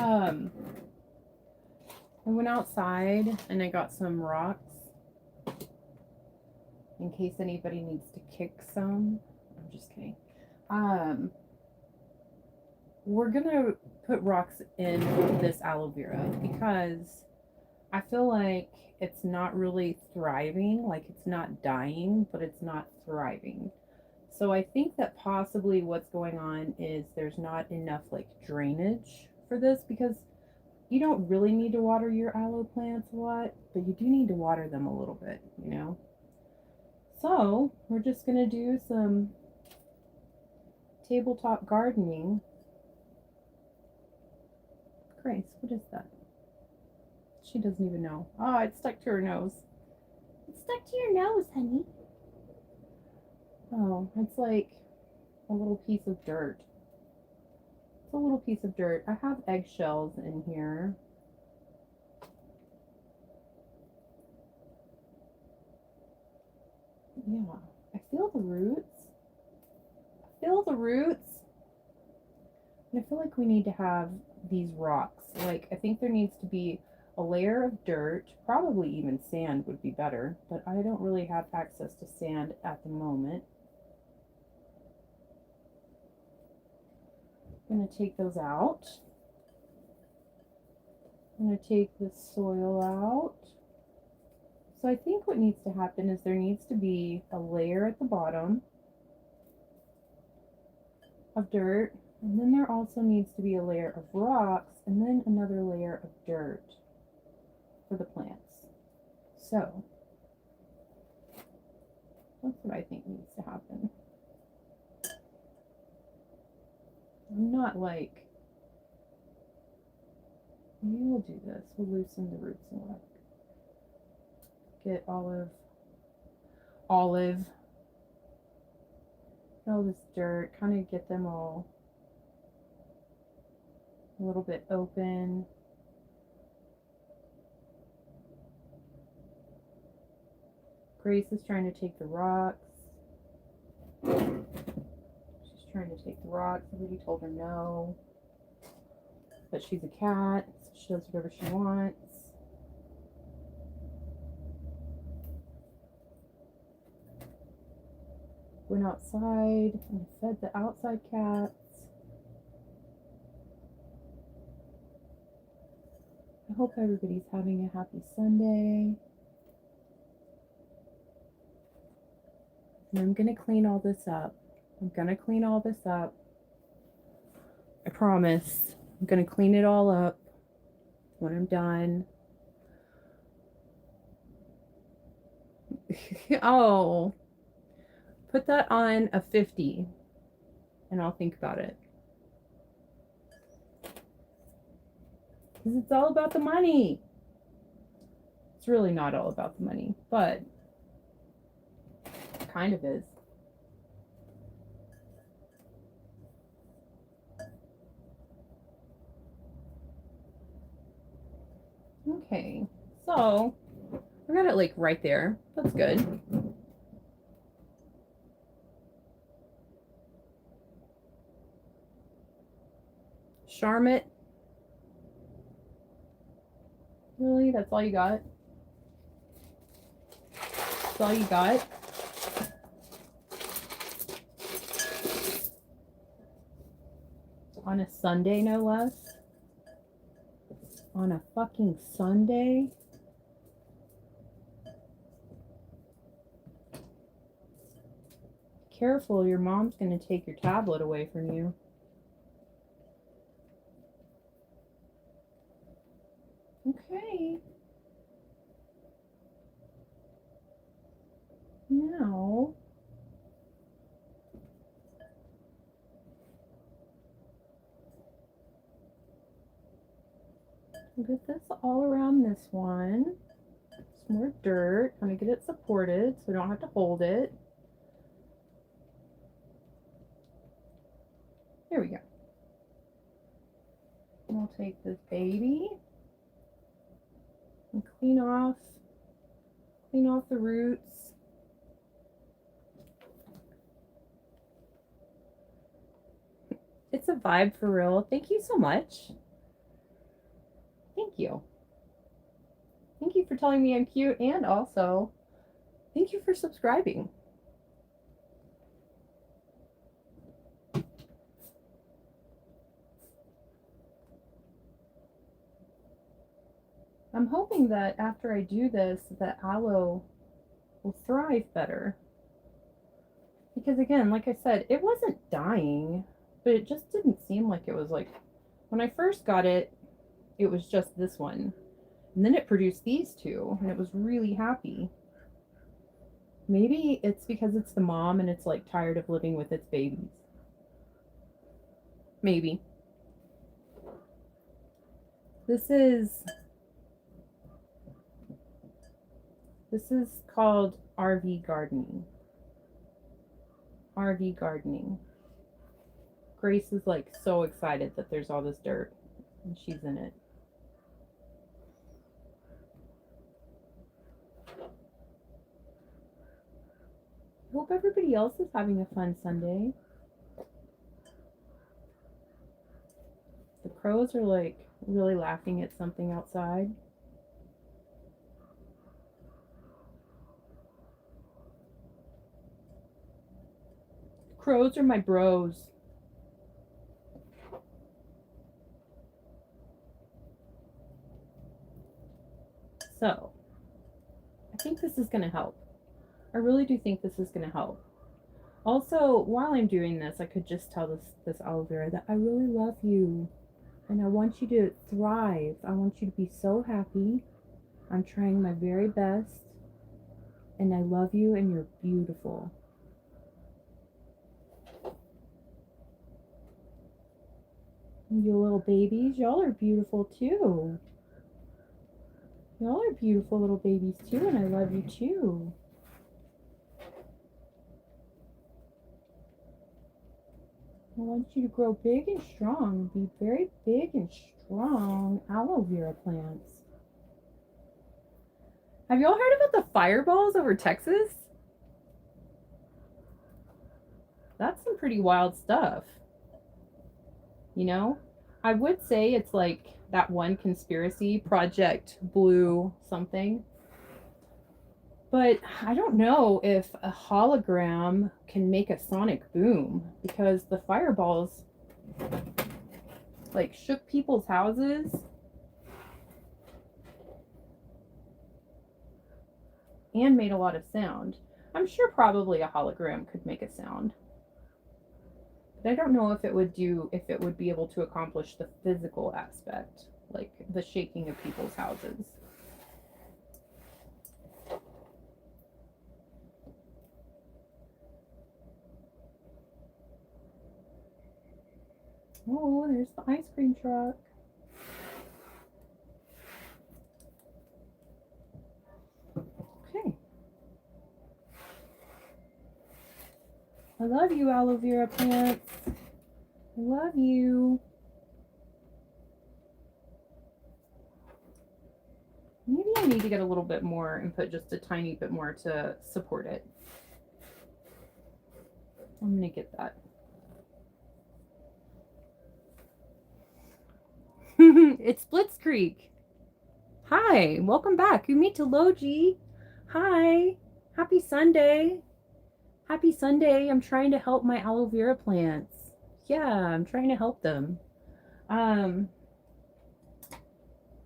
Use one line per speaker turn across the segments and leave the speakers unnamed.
I went outside and I got some rocks in case anybody needs to kick some. I'm just kidding. We're gonna put rocks in this aloe vera because I feel like it's not really thriving. Like it's not dying, but it's not thriving. So I think that possibly what's going on is there's not enough like drainage for this because you don't really need to water your aloe plants a lot, but you do need to water them a little bit, you know? So we're just gonna do some tabletop gardening. Grace, what is that? She doesn't even know. Oh, it's stuck to her nose. It's stuck to your nose, honey. Oh, it's like a little piece of dirt. It's a little piece of dirt. I have eggshells in here. Yeah, I feel the roots. I feel the roots. And I feel like we need to have these rocks. Like, I think there needs to be a layer of dirt, probably even sand would be better, but I don't really have access to sand at the moment. I'm going to take those out. I'm going to take the soil out. So I think what needs to happen is there needs to be a layer at the bottom of dirt, and then there also needs to be a layer of rocks, and then another layer of dirt for the plants. So that's what I think needs to happen. I'm not like, we'll do this. We'll loosen the roots and like get olive, all this dirt, kind of get them all a little bit open. Grace is trying to take the rocks. She's trying to take the rocks. Somebody told her no. But she's a cat, so she does whatever she wants. Went outside and fed the outside cats. I hope everybody's having a happy Sunday. And I'm going to clean all this up. I'm going to clean all this up. I promise. I'm going to clean it all up when I'm done. Oh, put that on a 50 and I'll think about it. Because it's all about the money. It's really not all about the money, but it kind of is. Okay, so I got it like right there. That's good. Charlotte. Really? That's all you got? That's all you got? On a Sunday, no less? On a fucking Sunday? Careful, your mom's gonna take your tablet away from you. Okay. Now, get this all around this one. Some more dirt. I'm gonna get it supported so we don't have to hold it. There we go. And we'll take this baby and clean off the roots. It's a vibe for real. Thank you so much. Thank you. Thank you for telling me I'm cute, and also thank you for subscribing. I'm hoping that after I do this, that aloe will thrive better. Because again, like I said, it wasn't dying, but it just didn't seem like it was like, when I first got it, it was just this one. And then it produced these two, and it was really happy. Maybe it's because it's the mom and it's like tired of living with its babies. Maybe. This is called RV gardening. RV gardening. Grace is like so excited that there's all this dirt and she's in it. I hope everybody else is having a fun Sunday. The crows are like really laughing at something outside. Crows are my bros. So, I think this is going to help. I really do think this is going to help. Also, while I'm doing this, I could just tell this aloe vera that I really love you. And I want you to thrive. I want you to be so happy. I'm trying my very best. And I love you and you're beautiful. And you little babies, y'all are beautiful too. Y'all are beautiful little babies too, and I love you too. I want you to grow big and strong, be very big and strong aloe vera plants. Have y'all heard about the fireballs over Texas? That's some pretty wild stuff. You know, I would say it's like that one conspiracy, Project Blue something. But I don't know if a hologram can make a sonic boom, because the fireballs like shook people's houses. And made a lot of sound. I'm sure probably a hologram could make a sound. But I don't know if it would be able to accomplish the physical aspect, like the shaking of people's houses. Oh, there's the ice cream truck. Okay. I love you, aloe vera plants. I love you. Maybe I need to get a little bit more and put just a tiny bit more to support it. I'm gonna get that. It's Splits Creek. Hi, welcome back. Umita Loji. Hi, happy Sunday. Happy Sunday. I'm trying to help my aloe vera plants. Yeah, I'm trying to help them.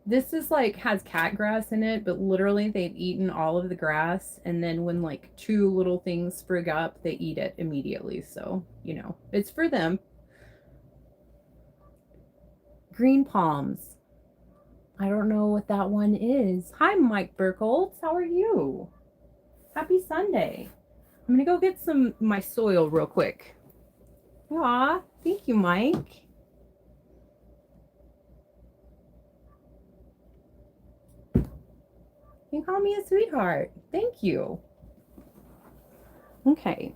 This is like has cat grass in it, but literally they've eaten all of the grass, and then when like two little things sprig up, they eat it immediately. So, you know, it's for them. Green palms. I don't know what that one is. Hi, Mike Burkholz. How are you? Happy Sunday. I'm gonna go get my soil real quick. Aw, thank you, Mike. You call me a sweetheart. Thank you. Okay.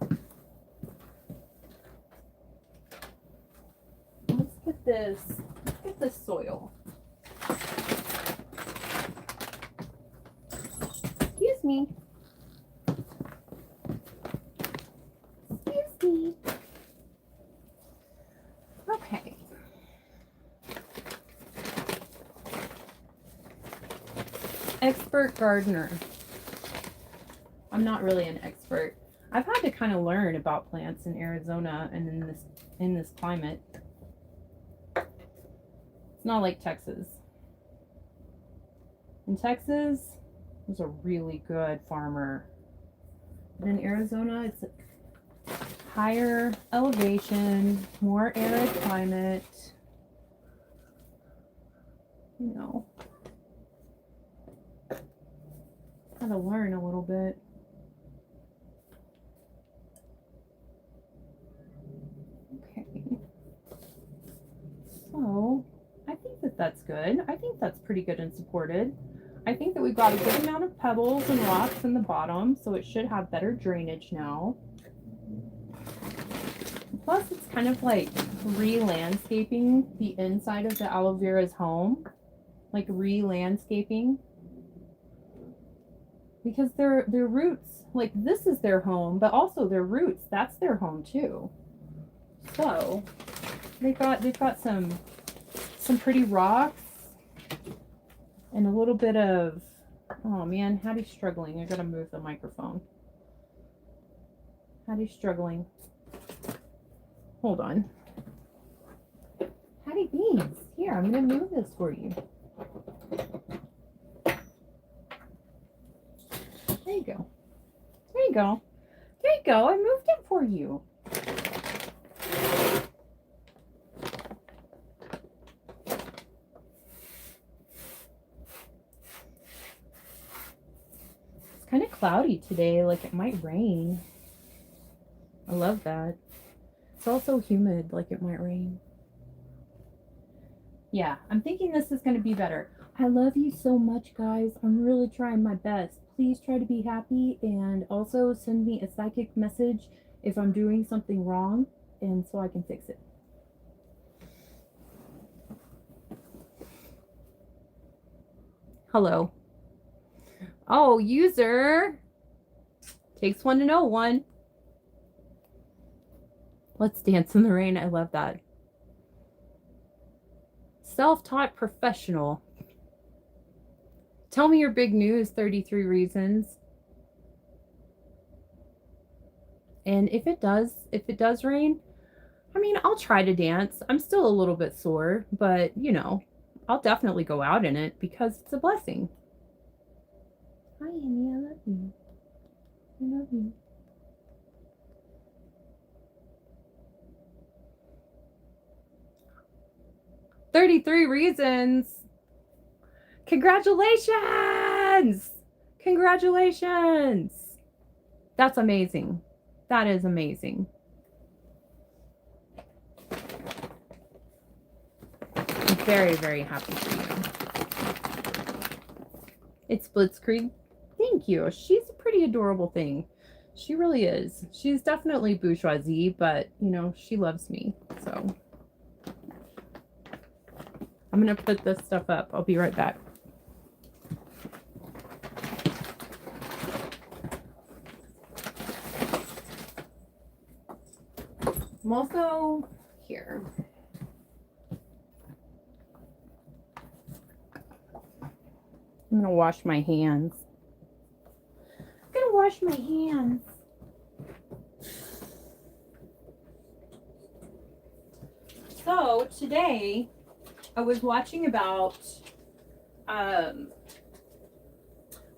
Let's get this soil. Excuse me. Excuse me. Okay. expert gardener. I'm not really an expert. I've had to kind of learn about plants in Arizona and in this climate. It's not like Texas. In Texas, there's a really good farmer. But in Arizona, it's higher elevation, more arid climate. You know, gotta learn a little bit. Okay. So, I think that that's good. I think that's pretty good and supported. I think that we've got a good amount of pebbles and rocks in the bottom, so it should have better drainage now. Plus, it's kind of like re-landscaping the inside of the aloe vera's home. Like re-landscaping. Because their roots, like this is their home, but also their roots, that's their home too. So, they've got some pretty rocks. And a little bit of, oh man, Hattie's struggling. I gotta move the microphone. Hattie's struggling. Hold on. Hattie Beans, here, I'm gonna move this for you. There you go. There you go. There you go, I moved it for you. Kind of cloudy today, like it might rain. I love that. It's also humid, like it might rain. Yeah, I'm thinking this is going to be better. I love you so much, guys. I'm really trying my best. Please try to be happy and also send me a psychic message if I'm doing something wrong and so I can fix it. Hello. Oh, user. Takes one to know one. Let's dance in the rain. I love that. Self-taught professional. Tell me your big news, 33 reasons. And if it does rain, I mean, I'll try to dance. I'm still a little bit sore, but you know, I'll definitely go out in it because it's a blessing. Hi, Annie, I love you. I love you. "33 reasons." Congratulations! Congratulations! That's amazing. That is amazing. I'm very, very happy for you. It's Blitzkrieg. Thank you. She's a pretty adorable thing. She really is. She's definitely bourgeoisie, but, you know, she loves me, so. I'm going to put this stuff up. I'll be right back. I'm also here. I'm going to wash my hands. I'm going to wash my hands. So today I was watching about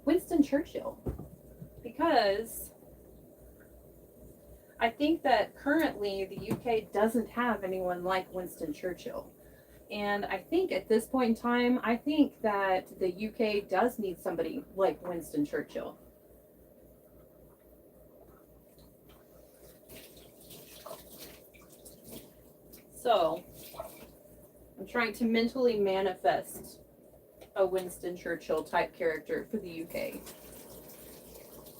Winston Churchill because I think that currently the UK doesn't have anyone like Winston Churchill. And I think at this point in time, I think that the UK does need somebody like Winston Churchill. So, I'm trying to mentally manifest a Winston Churchill type character for the UK.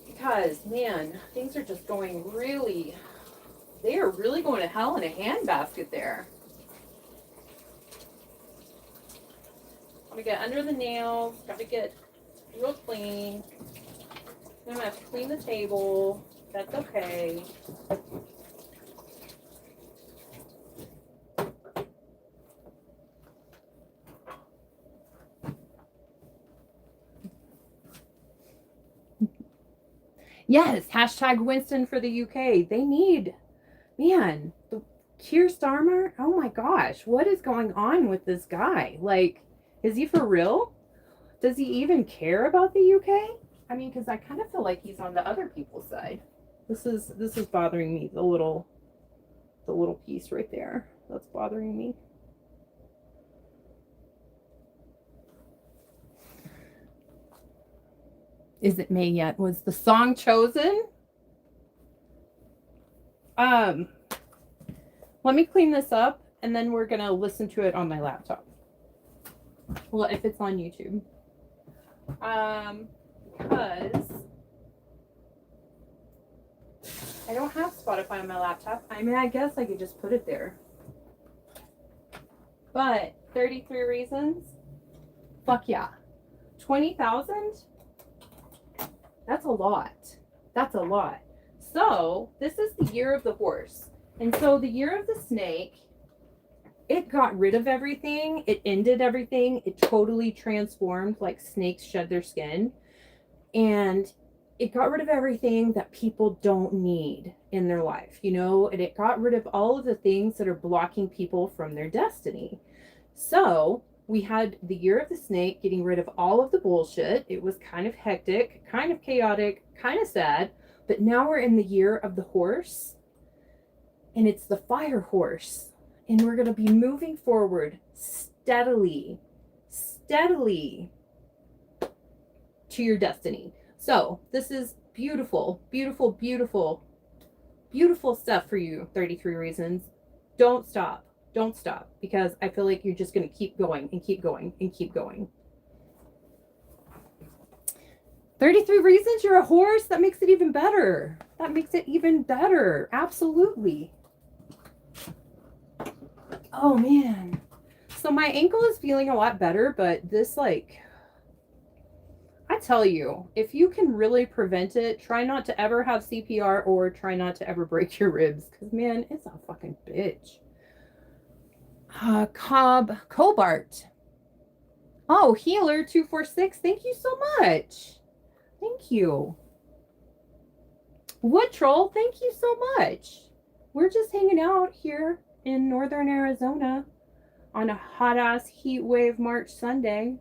Because, man, things are just going really, they are really going to hell in a handbasket there. Gotta get under the nails, gotta get real clean. I'm gonna have to clean the table. That's okay. Yes, hashtag Winston for the UK. They need, man, the Keir Starmer. Oh my gosh, what is going on with this guy? Like, is he for real? Does he even care about the UK? I mean, because I kind of feel like he's on the other people's side. This is bothering me. The little piece right there. That's bothering me. Is it May yet? Was the song chosen? Let me clean this up and then we're gonna listen to it on my laptop. Well, if it's on YouTube. Because I don't have Spotify on my laptop. I mean, I guess I could just put it there. But 33 reasons? Fuck yeah. 20,000? That's a lot. That's a lot. So, this is the year of the horse. And so, the year of the snake, it got rid of everything. It ended everything. It totally transformed, like snakes shed their skin. And it got rid of everything that people don't need in their life, you know? And it got rid of all of the things that are blocking people from their destiny. So, we had the year of the snake, getting rid of all of the bullshit. It was kind of hectic, kind of chaotic, kind of sad. But now we're in the year of the horse, and it's the fire horse. And we're going to be moving forward steadily to your destiny. So this is beautiful, beautiful, beautiful, beautiful stuff for you, 33 reasons. Don't stop. Don't stop, because I feel like you're just going to keep going and keep going and keep going. 33 reasons you're a horse? That makes it even better. That makes it even better. Absolutely. Oh, man. So my ankle is feeling a lot better, but this, like, I tell you, if you can really prevent it, try not to ever have CPR or try not to ever break your ribs, because, man, it's a fucking bitch. Cobart. Oh, Healer 246. Thank you so much. Thank you. Wood Troll, thank you so much. We're just hanging out here in northern Arizona on a hot ass heat wave March Sunday.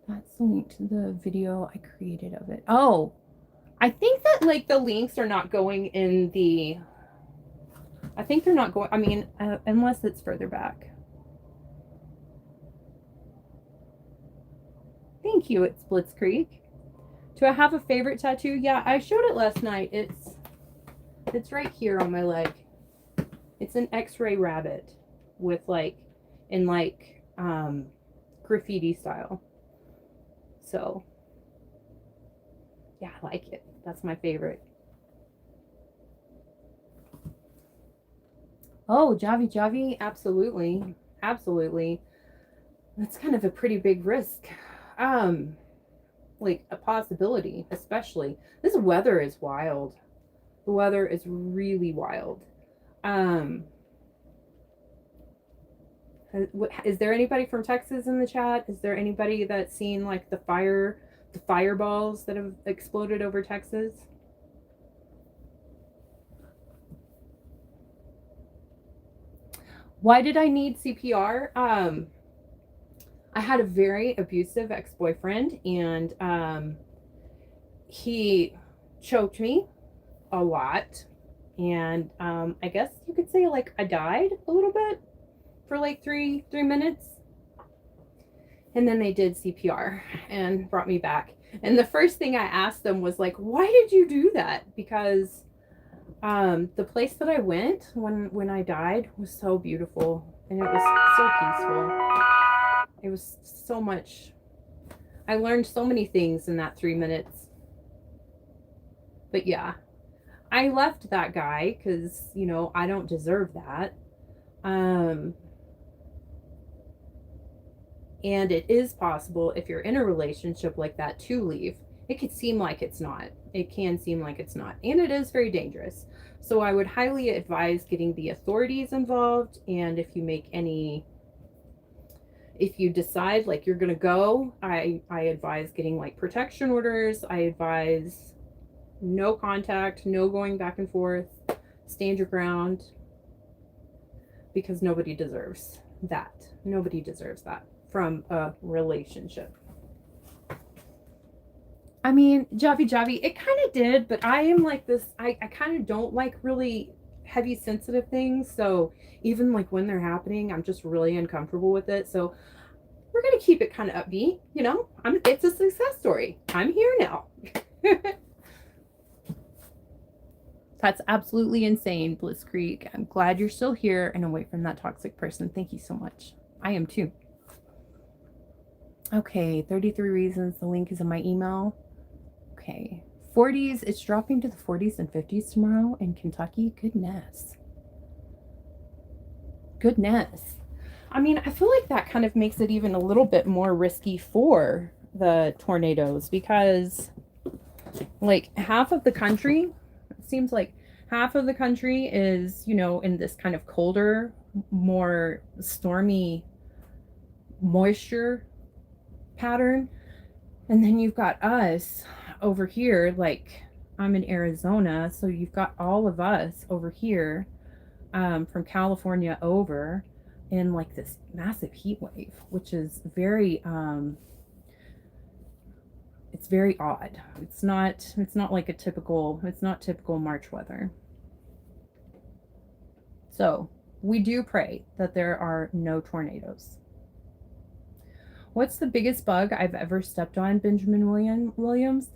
That's the link to the video I created of it. Oh, I think that like the links are not going in the. I think they're not going. I mean, unless it's further back. Thank you, it's Blitzkrieg. Do I have a favorite tattoo? Yeah, I showed it last night. It's right here on my leg. It's an X-ray rabbit with like graffiti style. So yeah, I like it. That's my favorite. Oh, Javi, absolutely. Absolutely. That's kind of a pretty big risk. Like a possibility, especially. This weather is wild. The weather is really wild. Is there anybody from Texas in the chat? Is there anybody that's seen like the fireballs that have exploded over Texas? Why did I need CPR? I had a very abusive ex-boyfriend, and he choked me a lot, and I guess you could say like I died a little bit for like three minutes, and then they did CPR and brought me back. And the first thing I asked them was like, why did you do that? Because the place that I went when I died was so beautiful, and it was so peaceful. It was so much. I learned so many things in that 3 minutes. But yeah, I left that guy because, you know, I don't deserve that. And it is possible if you're in a relationship like that to leave. It could seem like it's not. It can seem like it's not. And it is very dangerous. So I would highly advise getting the authorities involved. And if you make any If you decide like you're gonna go, I advise getting like protection orders. I advise no contact, no going back and forth, stand your ground, because nobody deserves that. Nobody deserves that from a relationship. I mean, Javi, it kind of did, but I am like this. I kind of don't like really heavy sensitive things. So even like when they're happening, I'm just really uncomfortable with it. So we're going to keep it kind of upbeat. You know, it's a success story. I'm here now. That's absolutely insane, Bliss Creek. I'm glad you're still here and away from that toxic person. Thank you so much. I am too. Okay, 33 reasons. The link is in my email. Okay. 40s, it's dropping to the 40s and 50s tomorrow in Kentucky. Goodness. Goodness. I mean, I feel like that kind of makes it even a little bit more risky for the tornadoes because, like, half of the country, it seems like half of the country is, you know, in this kind of colder, more stormy moisture pattern. And then you've got us over here, like I'm in Arizona, so you've got all of us over here from California over in like this massive heat wave, which is very it's very odd. It's not like it's not typical March weather. So we do pray that there are no tornadoes. What's the biggest bug I've ever stepped on, Benjamin Williams?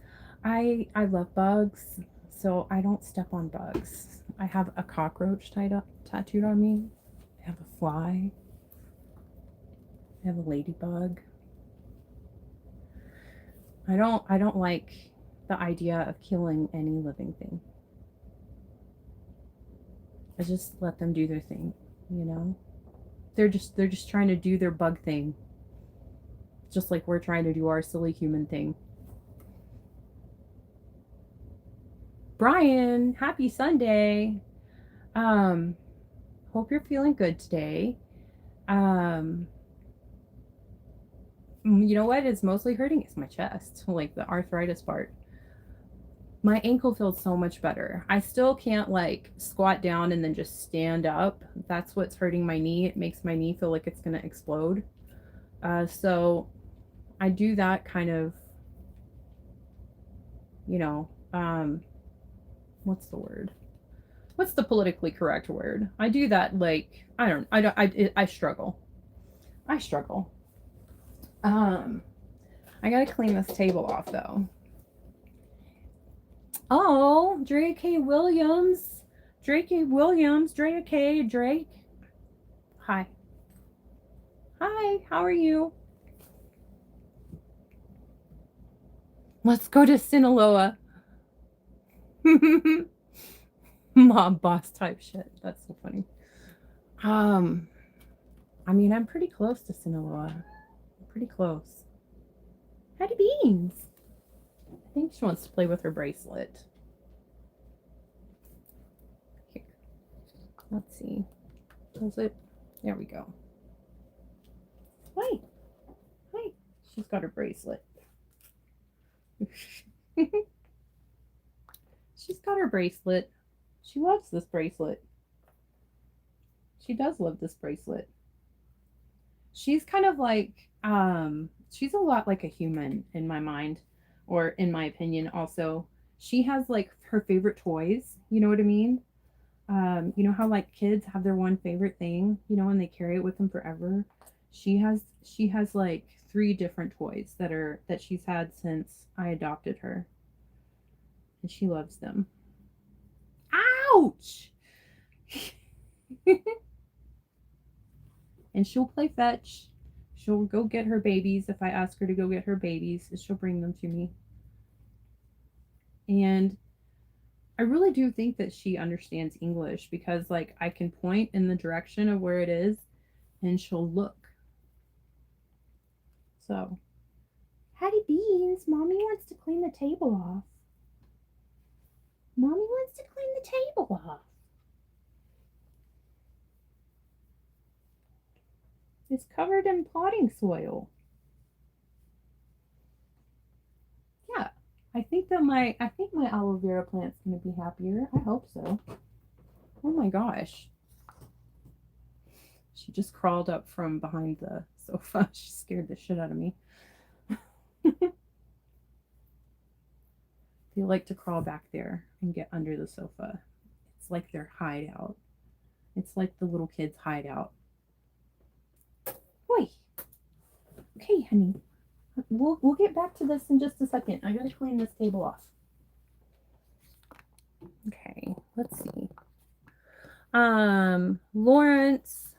I love bugs, so I don't step on bugs. I have a cockroach tattooed on me. I have a fly. I have a ladybug. I don't like the idea of killing any living thing. I just let them do their thing, you know? They're just trying to do their bug thing. Just like we're trying to do our silly human thing. Brian, happy Sunday. Hope you're feeling good today. You know what is mostly hurting is my chest, like the arthritis part. My ankle feels so much better. I still can't like squat down and then just stand up. That's what's hurting my knee. It makes my knee feel like it's gonna explode. So I do that kind of, you know, what's the word? What's the politically correct word? I do that like I struggle. I struggle. I gotta clean this table off though. Oh, Drake K. Williams. Drake K. Williams. Drake K. Drake. Hi. Hi, how are you? Let's go to Sinaloa. Mob boss type shit. That's so funny. I mean, I'm pretty close to Sinaloa. I'm pretty close. Hattie Beans. I think she wants to play with her bracelet. Here. Let's see. Was it? There we go. Hi. Hi. She's got her bracelet. She's got her bracelet. She loves this bracelet. She does love this bracelet. She's kind of like, she's a lot like a human in my mind, or in my opinion also. She has like her favorite toys, you know what I mean? You know how like kids have their one favorite thing, you know, and they carry it with them forever. She has like 3 different toys that she's had since I adopted her. And she loves them. Ouch! And she'll play fetch. She'll go get her babies if I ask her to go get her babies. She'll bring them to me. And I really do think that she understands English because, like, I can point in the direction of where it is and she'll look. So, Hattie Beans, Mommy wants to clean the table off. Mommy wants to clean the table off. It's covered in potting soil. Yeah. I think my aloe vera plant's gonna be happier. I hope so. Oh my gosh. She just crawled up from behind the sofa. She scared the shit out of me. They like to crawl back there and get under the sofa. It's like their hideout. It's like the little kids' hideout. Oi. Okay, honey. We'll get back to this in just a second. I gotta clean this table off. Okay, let's see.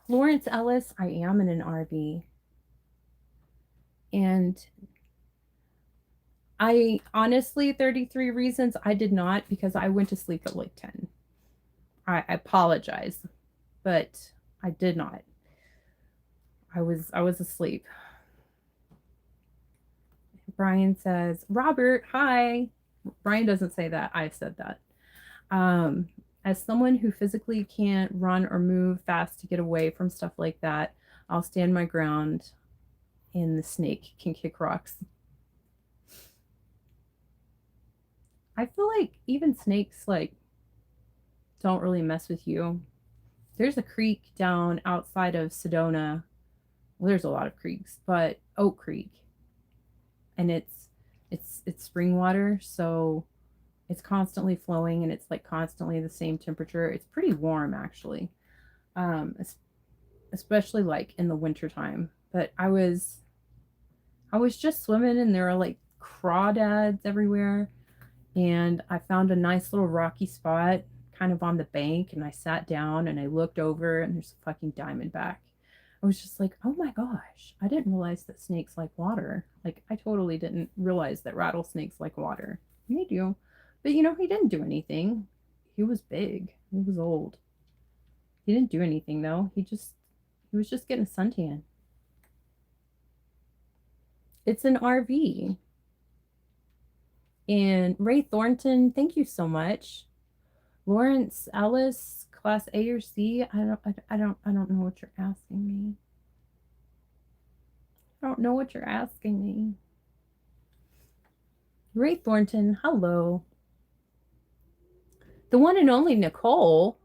Lawrence Ellis, I am in an RV. And I honestly, 33 reasons, I did not because I went to sleep at like 10. I apologize, but I did not. I was asleep. Brian says, Robert, hi. Brian doesn't say that. I said that. Um, as someone who physically can't run or move fast to get away from stuff like that, I'll stand my ground and the snake can kick rocks. I feel like even snakes like don't really mess with you. There's a creek down outside of Sedona. Well, there's a lot of creeks, but Oak Creek, and it's spring water, so it's constantly flowing and it's like constantly the same temperature. It's pretty warm actually, um, especially like in the wintertime. But I was just swimming and there were like crawdads everywhere, and I found a nice little rocky spot kind of on the bank, and I sat down and I looked over and there's a fucking diamondback. I was just like, oh my gosh, I didn't realize that snakes like water. Like, I totally didn't realize that rattlesnakes like water. They do. But he didn't do anything. He was big. He was old. He didn't do anything though. He was just getting suntan. It's an RV. And Ray Thornton, thank you so much. Lawrence Ellis, class A or C? I don't know what you're asking me. I don't know what you're asking me. Ray Thornton, hello. The one and only Nicole.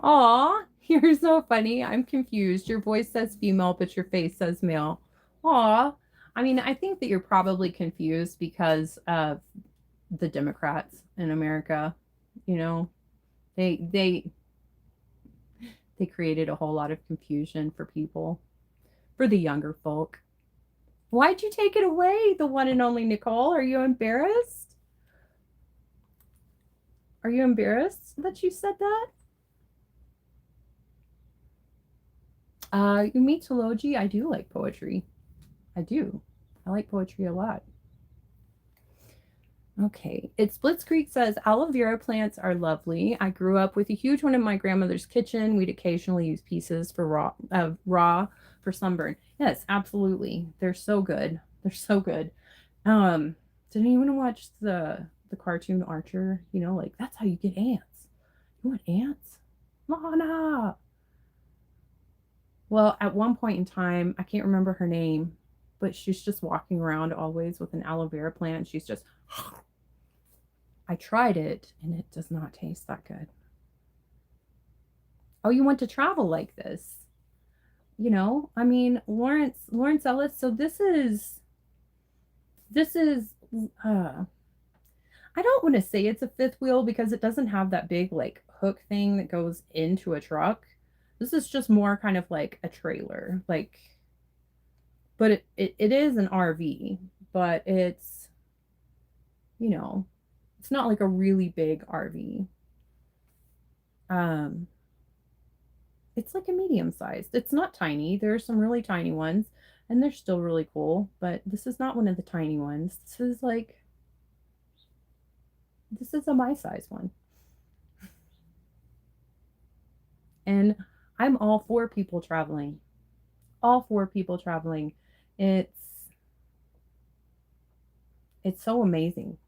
Aw, you're so funny. I'm confused. Your voice says female, but your face says male. Aw. I mean, I think that you're probably confused because of the Democrats in America. You know, they they they created a whole lot of confusion for people, for the younger folk. Why'd you take it away, the one and only Nicole? Are you embarrassed? Are you embarrassed that you said that? Umitology, I do like poetry. I do. I like poetry a lot. Okay. It's Blitzkrieg says aloe vera plants are lovely. I grew up with a huge one in my grandmother's kitchen. We'd occasionally use pieces for raw for sunburn. Yes, absolutely. They're so good. They're so good. Um, did anyone watch the cartoon Archer? Like that's how you get ants. You want ants? Lana. Well, at one point in time, I can't remember her name, but she's just walking around always with an aloe vera plant. She's just I tried it and it does not taste that good. Oh, you want to travel like this? I mean, Lawrence Ellis. So this is I don't want to say it's a fifth wheel because it doesn't have that big like hook thing that goes into a truck. This is just more kind of like a trailer, like, but it is an RV, but you know, it's not like a really big RV. Um, it's like a medium sized. It's not tiny. There are some really tiny ones, and they're still really cool, but this is not one of the tiny ones. This is a my size one. And I'm all for people traveling. All for people traveling. It's it's so amazing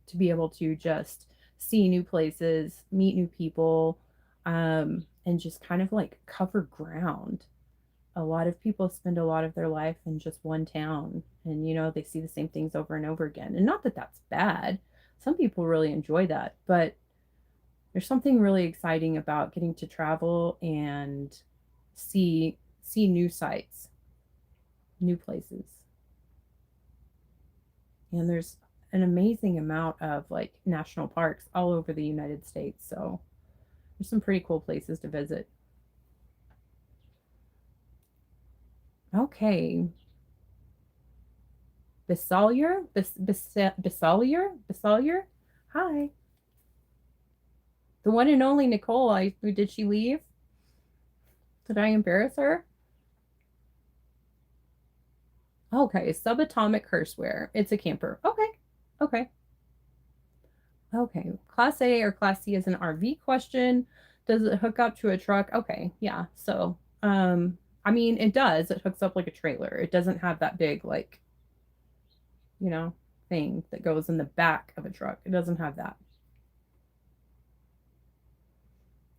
to be able to just see new places, meet new people, and just kind of like cover ground. a lot of people spend a lot of their life in just one town, and they see the same things over and over again. And not that that's bad. Some people really enjoy that, but there's something really exciting about getting to travel and see new sights, new places. And there's an amazing amount of like national parks all over the United States. So there's some pretty cool places to visit. Okay. Bisalier? Hi. The one and only Nicole. Did she leave? Did I embarrass her? Okay, subatomic curseware. It's a camper. Okay. Okay. Okay. Class A or Class C is an RV question. Does it hook up to a truck? Okay. Yeah. So, I mean, it does. It hooks up like a trailer. It doesn't have that big, like, you know, thing that goes in the back of a truck. It doesn't have that.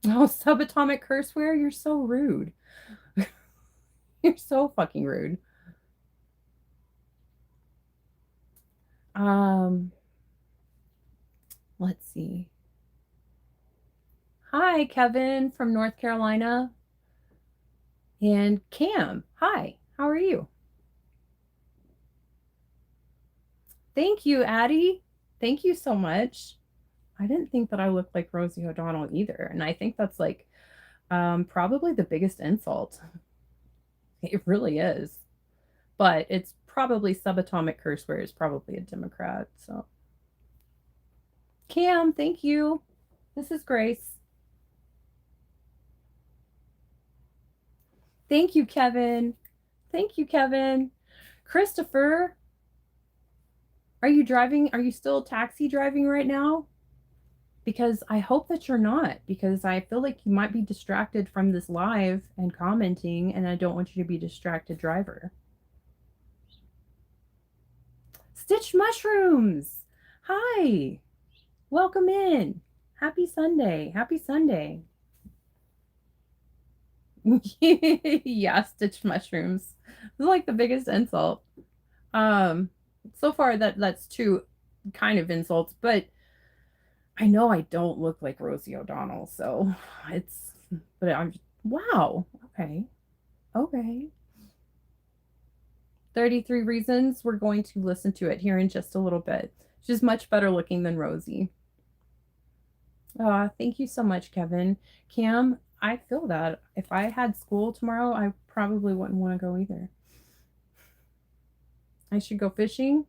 Oh, subatomic curseware? You're so rude. You're so fucking rude. Um, let's see. Hi, Kevin from North Carolina. And Cam. Hi, how are you? Thank you, Addie. Thank you so much. I didn't think that I looked like Rosie O'Donnell either. And I think that's like probably the biggest insult. It really is. But it's probably subatomic curseware is probably a Democrat. So, Cam, thank you. This is Grace. Thank you, Kevin. Thank you, Kevin. Christopher, are you driving? Are you still taxi driving right now? Because I hope that you're not, because I feel like you might be distracted from this live and commenting, and I don't want you to be distracted driver. Stitch Mushrooms. Hi. Welcome in. Happy Sunday. Happy Sunday. Yeah, Stitch Mushrooms. This is like the biggest insult. So far that's two kind of insults, but I know I don't look like Rosie O'Donnell, so it's but I'm wow. Okay. Okay. 33 Reasons. We're going to listen to it here in just a little bit. She's much better looking than Rosie. Thank you so much, Kevin. Cam, I feel that. If I had school tomorrow, I probably wouldn't want to go either. I should go fishing.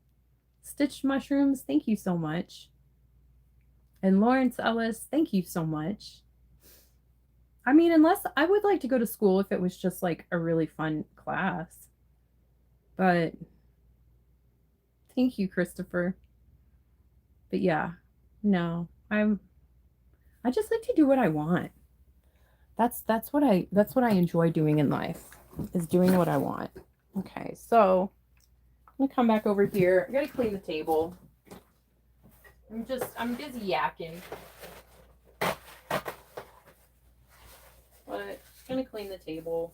Stitched mushrooms, thank you so much. And Lawrence Ellis, thank you so much. I mean, unless I would like to go to school if it was just like a really fun class. But thank you, Christopher. But yeah, no, I just like to do what I want. That's what I enjoy doing in life is doing what I want. Okay, so I'm gonna come back over here. I gotta clean the table. I'm busy yakking. But I'm gonna clean the table.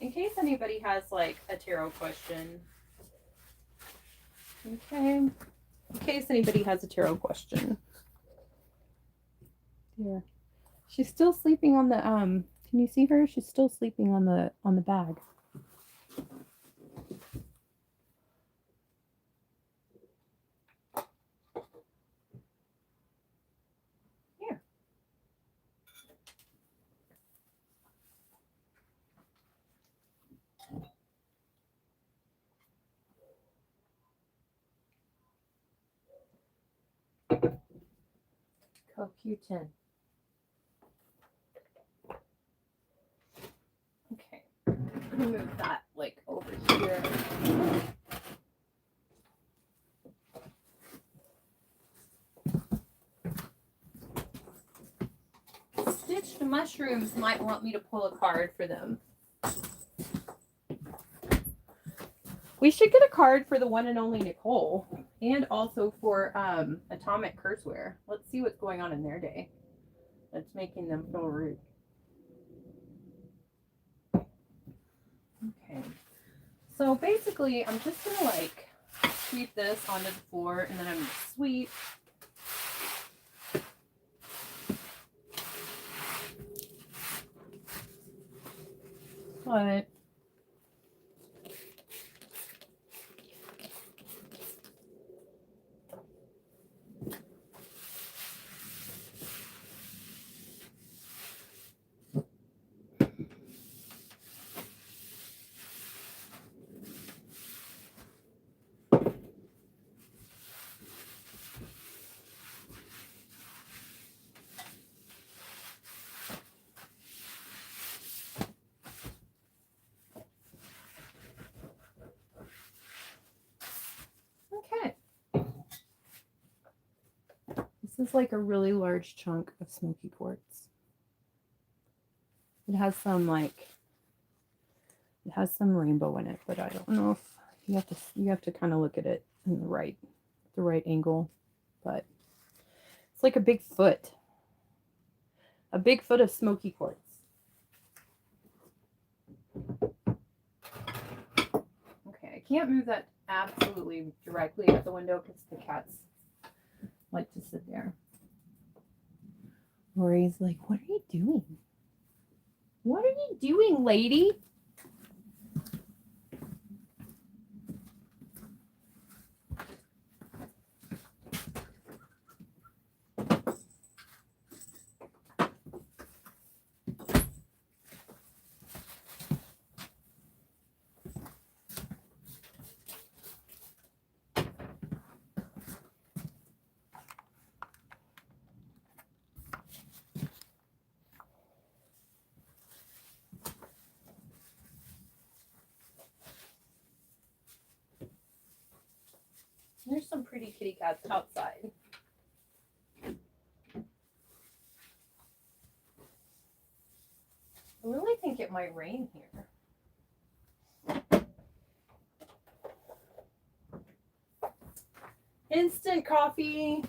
In case anybody has like a tarot question. Okay. In case anybody has a tarot question. Yeah. She's still sleeping on the can you see her? She's still sleeping on the bag. Here. CoQ10. Okay. Move that like over here. Stitched Mushrooms might want me to pull a card for them. We should get a card for the one and only Nicole, and also for Atomic Curseware. Let's see what's going on in their day that's making them feel rude. So basically, I'm just gonna like sweep this onto the floor, and then I'm gonna sweep. But okay. This is like a really large chunk of smoky quartz. It has some rainbow in it, but I don't know if you have to kind of look at it in the right angle. But it's like a big foot of smoky quartz. Okay, I can't move that absolutely directly at the window because the cats like to sit there. Lori's like, what are you doing? What are you doing, lady? There's some pretty kitty cats outside. I really think it might rain here. Instant coffee.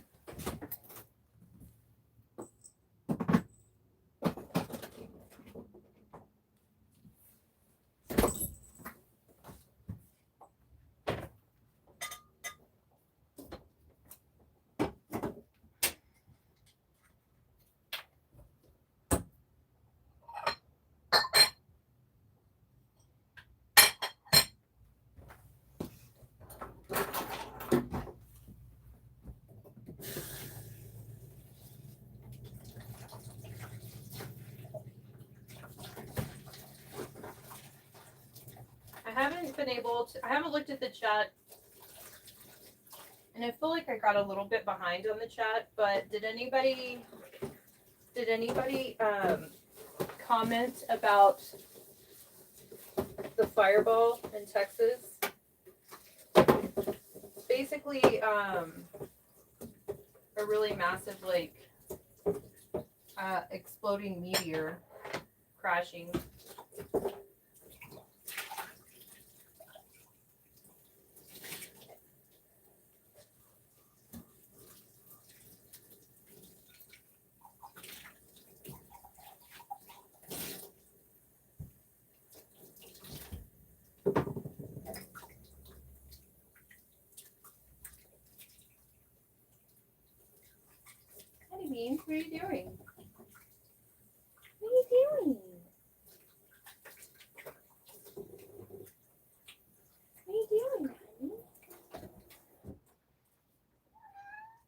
I haven't looked at the chat, and I feel like I got a little bit behind on the chat, but did anybody comment about the fireball in Texas? Basically, a really massive, like, exploding meteor crashing. Beans, what are you doing? What are you doing? What are you doing, honey?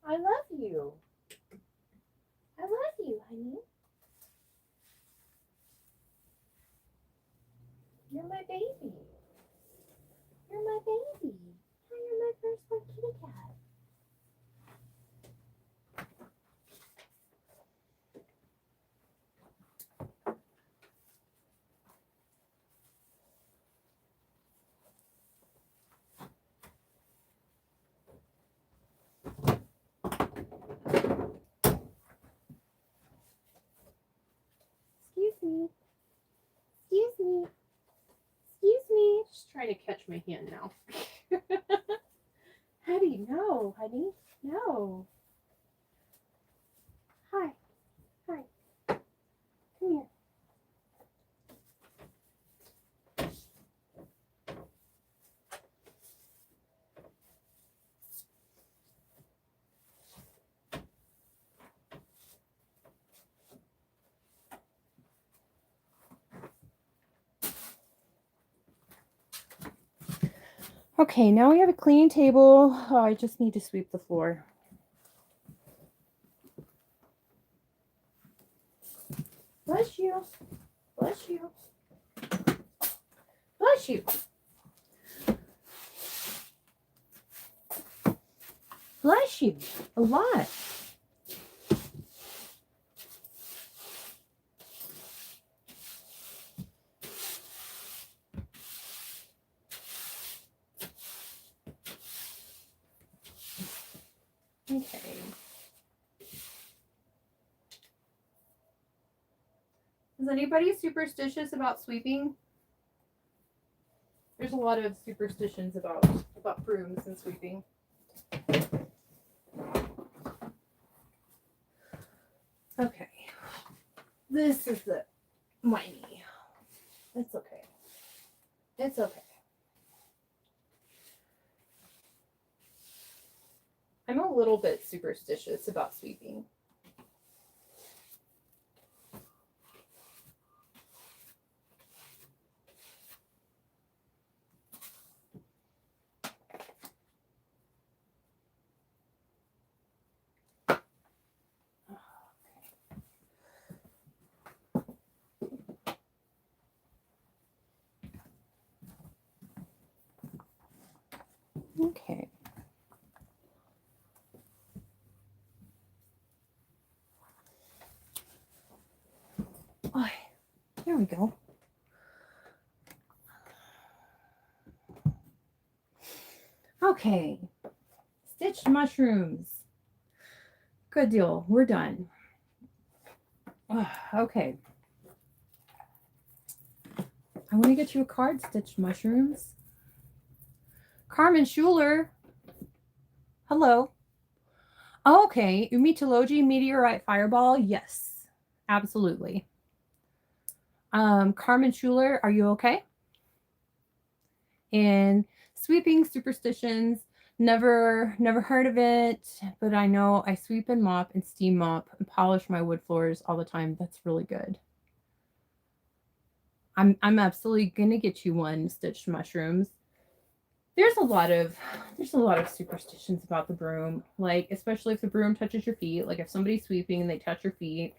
I love you. I love you, honey. You're my baby. You're my baby. You're my firstborn kitty cat. Excuse me. Excuse me. Excuse me. Just trying to catch my hand now. Honey, no, honey. No. Hi. Hi. Come here. Okay, now we have a clean table. Oh, I just need to sweep the floor. Bless you. Bless you. Bless you. Bless you. A lot. Okay. Is anybody superstitious about sweeping? There's a lot of superstitions about brooms and sweeping. Okay. This is my knee. It's okay. It's okay. I'm a little bit superstitious about sweeping. Okay. Oh, there we go. Okay. Stitched mushrooms. Good deal. We're done. Okay. I want to get you a card, Stitched Mushrooms. Carmen Schuler. Hello. Okay. Umitology Meteorite Fireball. Yes. Absolutely. Carmen Schuler, are you okay? And sweeping superstitions. Never heard of it, but I know I sweep and mop and steam mop and polish my wood floors all the time. That's really good. I'm absolutely gonna get you one, Stitched Mushrooms. There's a lot of superstitions about the broom, like especially if the broom touches your feet. Like if somebody's sweeping and they touch your feet,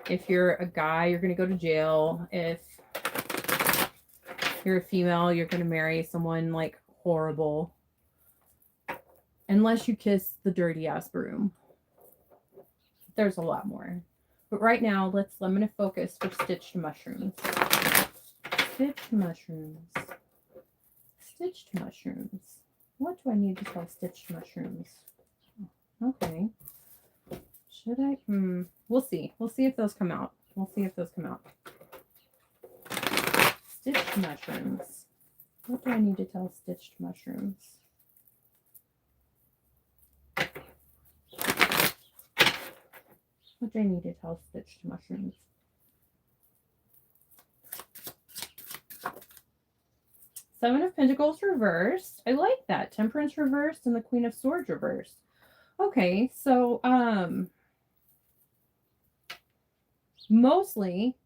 if you're a guy, you're gonna go to jail. If you're a female, you're gonna marry someone like horrible. Unless you kiss the dirty ass broom. There's a lot more. But right now, I'm gonna focus for Stitched Mushrooms. Stitched Mushrooms. Stitched Mushrooms. What do I need to tell Stitched Mushrooms? Okay. Should I? We'll see. We'll see if those come out. Stitched Mushrooms. What do I need to tell Stitched Mushrooms? What do I need to tell Stitched Mushrooms? Seven of Pentacles reversed. I like that. Temperance reversed and the Queen of Swords reversed. Okay, so mostly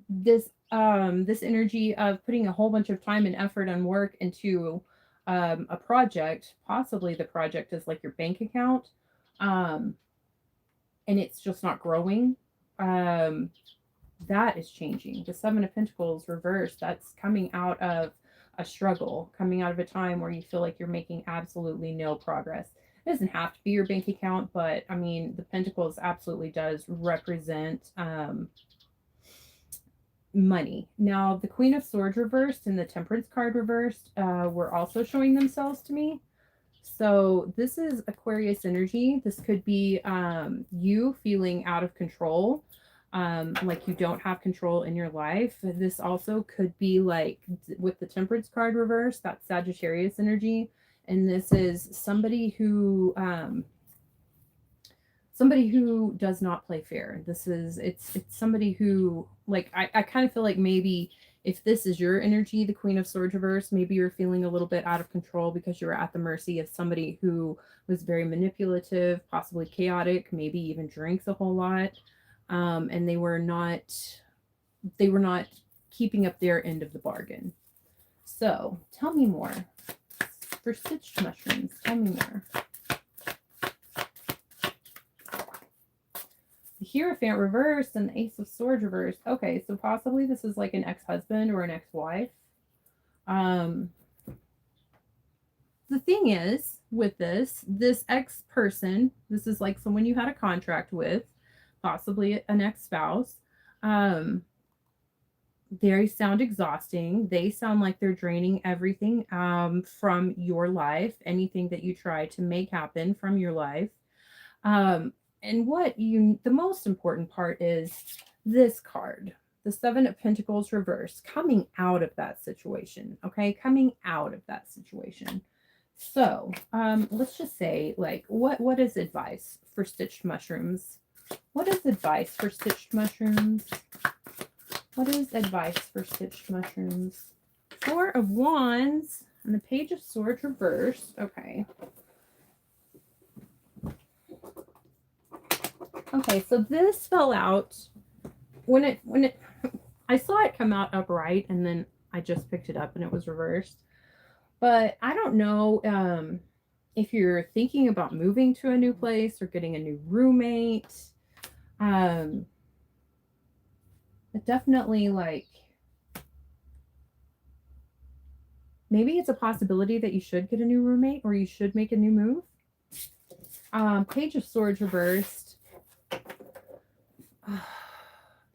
this energy of putting a whole bunch of time and effort and work into a project, possibly the project is like your bank account, and it's just not growing. That is changing. The Seven of Pentacles reversed, that's coming out of a struggle, coming out of a time where you feel like you're making absolutely no progress. It doesn't have to be your bank account, but I mean, the Pentacles absolutely does represent money. Now, the Queen of Swords reversed and the Temperance card reversed were also showing themselves to me. So this is Aquarius energy. This could be you feeling out of control, like you don't have control in your life. This also could be like with the Temperance card reverse, that's Sagittarius energy. And this is somebody who does not play fair. It's somebody who, like, I kind of feel like maybe if this is your energy, the Queen of Swords reverse, maybe you're feeling a little bit out of control because you're at the mercy of somebody who was very manipulative, possibly chaotic, maybe even drinks a whole lot, and they were not keeping up their end of the bargain. So tell me more. for stitched mushrooms? Tell me more. The Hierophant reversed and the Ace of Swords reversed. Okay, so possibly this is like an ex-husband or an ex-wife. The thing is with this ex person, this is like someone you had a contract with, possibly an ex-spouse. They sound exhausting. They sound like they're draining everything from your life, anything that you try to make happen from your life. And the most important part is this card, the Seven of Pentacles reversed, coming out of that situation. Okay, coming out of that situation. So let's just say, like, what is advice for stitched mushrooms? What is advice for stitched mushrooms? What is advice for stitched mushrooms? Four of Wands and the Page of Swords reversed. Okay. Okay, so this fell out when it I saw it come out upright, and then I just picked it up and it was reversed. But I don't know if you're thinking about moving to a new place or getting a new roommate. Definitely, like, maybe it's a possibility that you should get a new roommate or you should make a new move. Page of Swords reversed.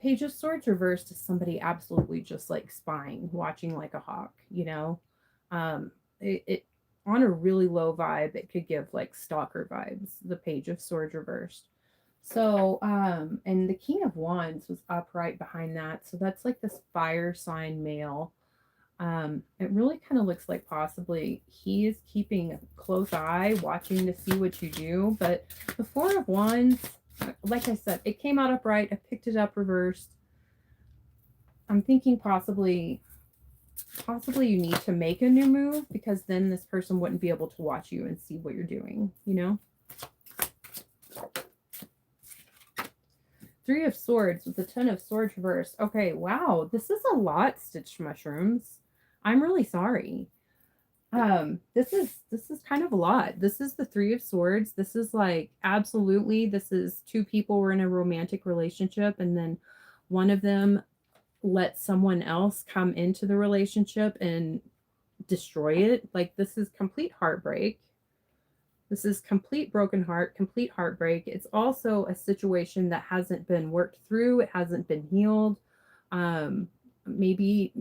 Page of Swords reversed is somebody absolutely just like spying, watching like a hawk, you know. It on a really low vibe, it could give like stalker vibes, the Page of Swords reversed. So, and the King of Wands was upright behind that. So that's like this fire sign male. It really kind of looks like possibly he is keeping a close eye, watching to see what you do. But the Four of Wands, like I said, it came out upright. I picked it up reversed. I'm thinking possibly you need to make a new move, because then this person wouldn't be able to watch you and see what you're doing, you know? Three of Swords with the Ten of Swords reversed. Okay, wow, this is a lot, stitched mushrooms. I'm really sorry. This is kind of a lot. This is the Three of Swords. This is like, absolutely, this is two people were in a romantic relationship, and then one of them let someone else come into the relationship and destroy it. Like, this is complete heartbreak. This is complete broken heart, complete heartbreak. It's also a situation that hasn't been worked through. It hasn't been healed. Maybe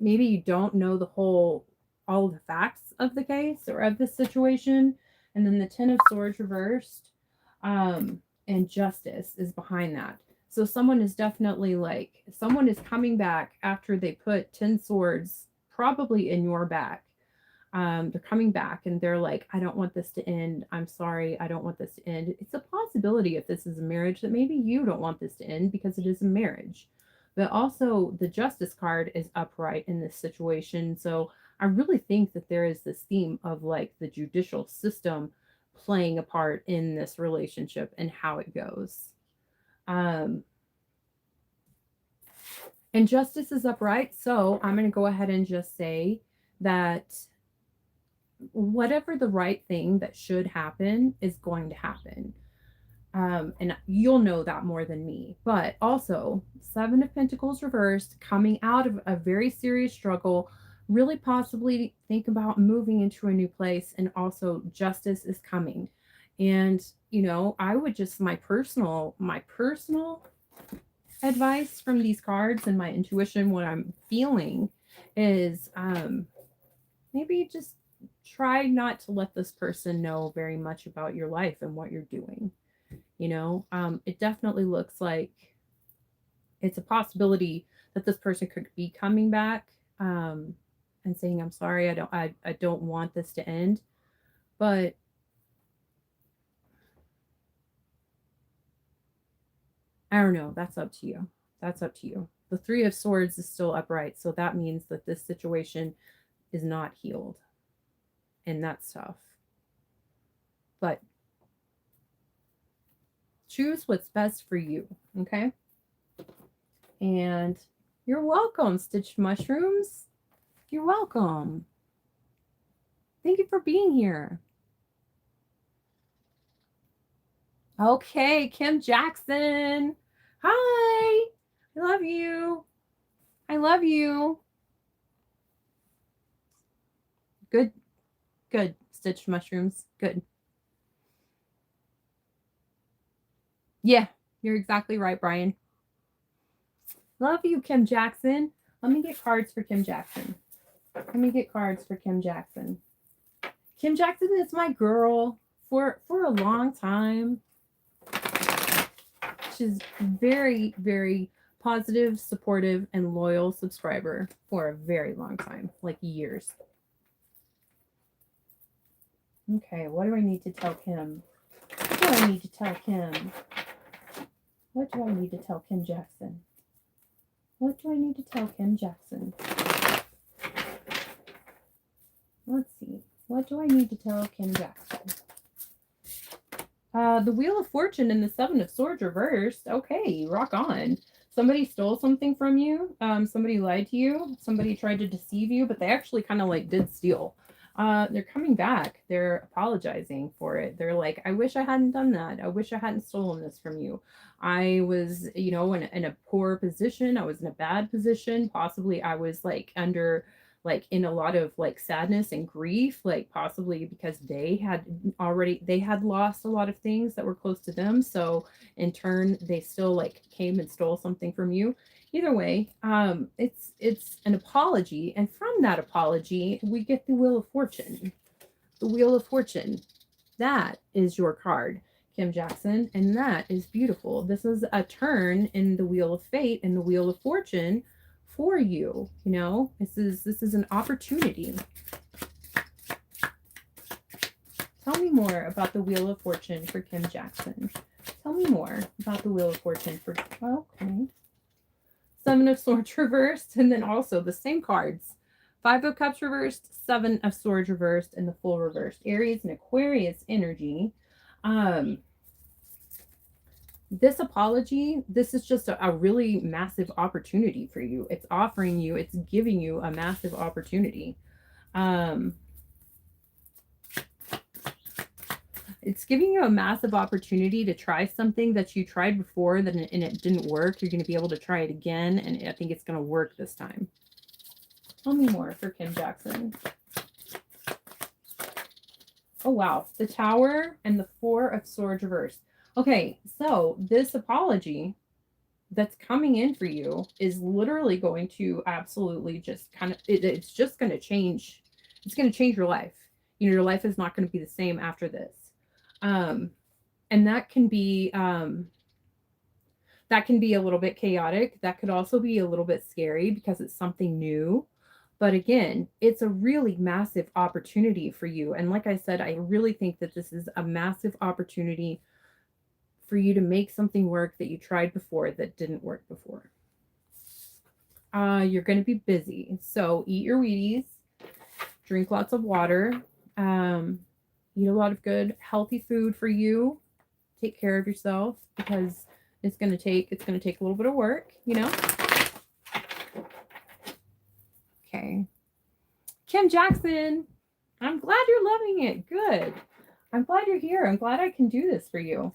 you don't know all of the facts of the case or of the situation. And then the Ten of Swords reversed, and Justice is behind that. So someone is definitely like, someone is coming back after they put 10 swords probably in your back. They're coming back and they're like, I don't want this to end. I'm sorry. I don't want this to end. It's a possibility, if this is a marriage, that maybe you don't want this to end because it is a marriage. But also the Justice card is upright in this situation. So I really think that there is this theme of like the judicial system playing a part in this relationship and how it goes. And Justice is upright. So I'm going to go ahead and just say that whatever the right thing that should happen is going to happen. And you'll know that more than me. But also, Seven of Pentacles reversed, coming out of a very serious struggle, really possibly think about moving into a new place, and also Justice is coming. And, you know, I would just, my personal advice from these cards and my intuition, what I'm feeling is maybe just try not to let this person know very much about your life and what you're doing. You know, it definitely looks like it's a possibility that this person could be coming back and saying, I'm sorry, I don't want this to end. But I don't know. That's up to you. That's up to you. The Three of Swords is still upright. So that means that this situation is not healed. And that's tough. But choose what's best for you. Okay. And you're welcome, stitched mushrooms. You're welcome. Thank you for being here. Okay, Kim Jackson. Hi. I love you. I love you. Good, good. Stitched mushrooms. Good. Yeah, you're exactly right, Brian. Love you, Kim Jackson. Let me get cards for Kim Jackson. Let me get cards for Kim Jackson. Kim Jackson is my girl for a long time. She's very, very positive, supportive, and loyal subscriber for a very long time, like years. Okay, what do I need to tell Kim? What do I need to tell Kim? What do I need to tell Kim Jackson? What do I need to tell Kim Jackson? Let's see. What do I need to tell Kim Jackson? The Wheel of Fortune and the Seven of Swords reversed. Okay, rock on. Somebody stole something from you. Somebody lied to you. Somebody tried to deceive you, but they actually kind of like did steal. They're coming back. They're apologizing for it. They're like, I wish I hadn't done that. I wish I hadn't stolen this from you. I was, you know, in a poor position. I was in a bad position. Possibly I was like under like in a lot of like sadness and grief, like possibly because they had lost a lot of things that were close to them. So in turn, they still like came and stole something from you. Either way, it's an apology, and from that apology, we get the Wheel of Fortune. The Wheel of Fortune. That is your card, Kim Jackson, and that is beautiful. This is a turn in the Wheel of Fate and the Wheel of Fortune for you. You know, this is an opportunity. Tell me more about the Wheel of Fortune for Kim Jackson. Tell me more about the Wheel of Fortune for, okay. Seven of Swords reversed, and then also the same cards. Five of Cups reversed, Seven of Swords reversed, and the Fool reversed. Aries and Aquarius energy. This apology, this is just a really massive opportunity for you. It's offering you, it's giving you a massive opportunity. It's giving you a massive opportunity to try something that you tried before and it didn't work. You're going to be able to try it again, and I think it's going to work this time. Tell me more for Kim Jackson. Oh, wow. The Tower and the Four of Swords reversed. Okay, so this apology that's coming in for you is literally going to absolutely just kind of, it's just going to change. It's going to change your life. You know, your life is not going to be the same after this. And that can be a little bit chaotic. That could also be a little bit scary because it's something new. But again, it's a really massive opportunity for you. And like I said, I really think that this is a massive opportunity for you to make something work that you tried before that didn't work before. You're going to be busy. So eat your Wheaties, drink lots of water, eat a lot of good, healthy food for you. Take care of yourself because it's going to take a little bit of work, you know? Okay. Kim Jackson, I'm glad you're loving it. Good. I'm glad you're here. I'm glad I can do this for you.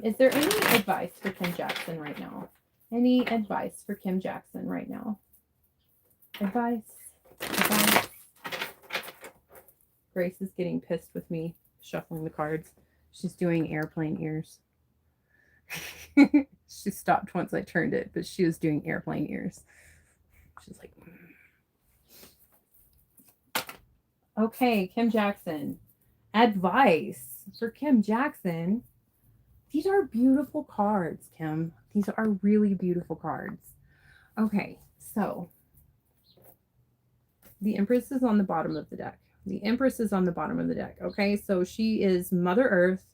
Is there any advice for Kim Jackson right now? Any advice for Kim Jackson right now? Advice. Grace is getting pissed with me shuffling the cards. She's doing airplane ears. She stopped once I turned it, but she was doing airplane ears. She's like, okay, Kim Jackson. Advice for Kim Jackson. These are beautiful cards, Kim. These are really beautiful cards. Okay, so the Empress is on the bottom of the deck. The Empress is on the bottom of the deck. Okay, so she is Mother Earth.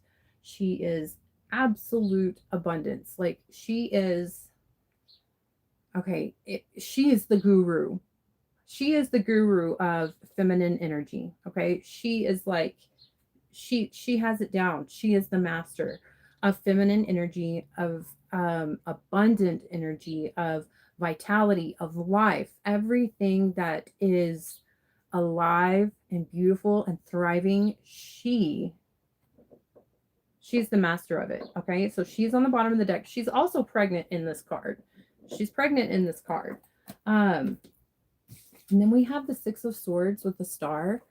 She is absolute abundance. Like she is, okay, she is the guru. She is the guru of feminine energy. Okay, she is like, she has it down. She is the master of feminine energy, of abundant energy, of vitality, of life, everything that is alive and beautiful and thriving. She's the master of it. Okay, so she's on the bottom of the deck. She's also pregnant in this card. She's pregnant in this card. And then we have the Six of Swords with the star.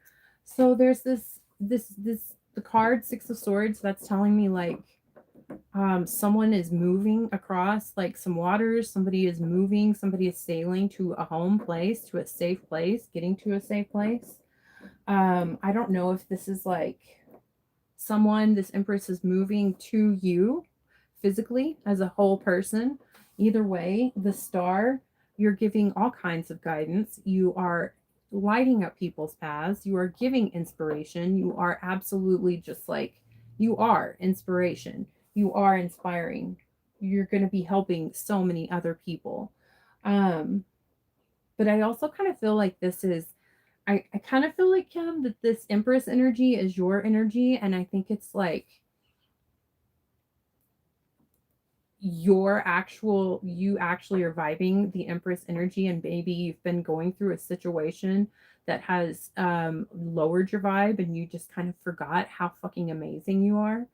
So there's the card Six of Swords that's telling me like someone is moving across like some waters, somebody is moving, somebody is sailing to a home place, to a safe place, getting to a safe place. I don't know if this is like someone, this Empress is moving to you physically as a whole person. Either way, the star, you're giving all kinds of guidance. You are lighting up people's paths. You are giving inspiration. You are absolutely just like, you are inspiration. You are inspiring. You're going to be helping so many other people. But I also kind of feel like this is, I kind of feel like, Kim, that this Empress energy is your energy. And I think it's like, you actually are vibing the Empress energy, and maybe you've been going through a situation that has lowered your vibe and you just kind of forgot how fucking amazing you are.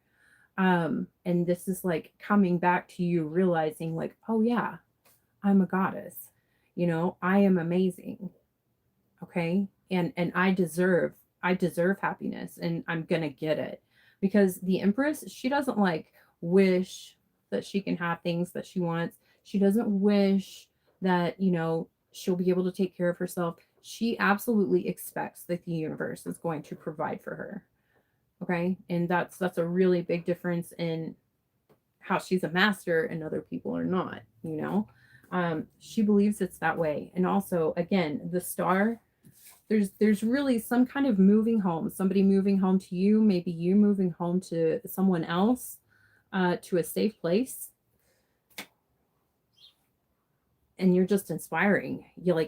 And this is like coming back to you realizing like, oh yeah, I'm a goddess, I am amazing. Okay, and I deserve happiness, and I'm gonna get it, because the Empress, she doesn't like wish that she can have things that she wants. She doesn't wish that she'll be able to take care of herself. She absolutely expects that the universe is going to provide for her. Okay, and that's a really big difference in how she's a master and other people are not. She believes it's that way. And also, again, the star, there's really some kind of moving home, somebody moving home to you, maybe you moving home to someone else, to a safe place, and you're just inspiring.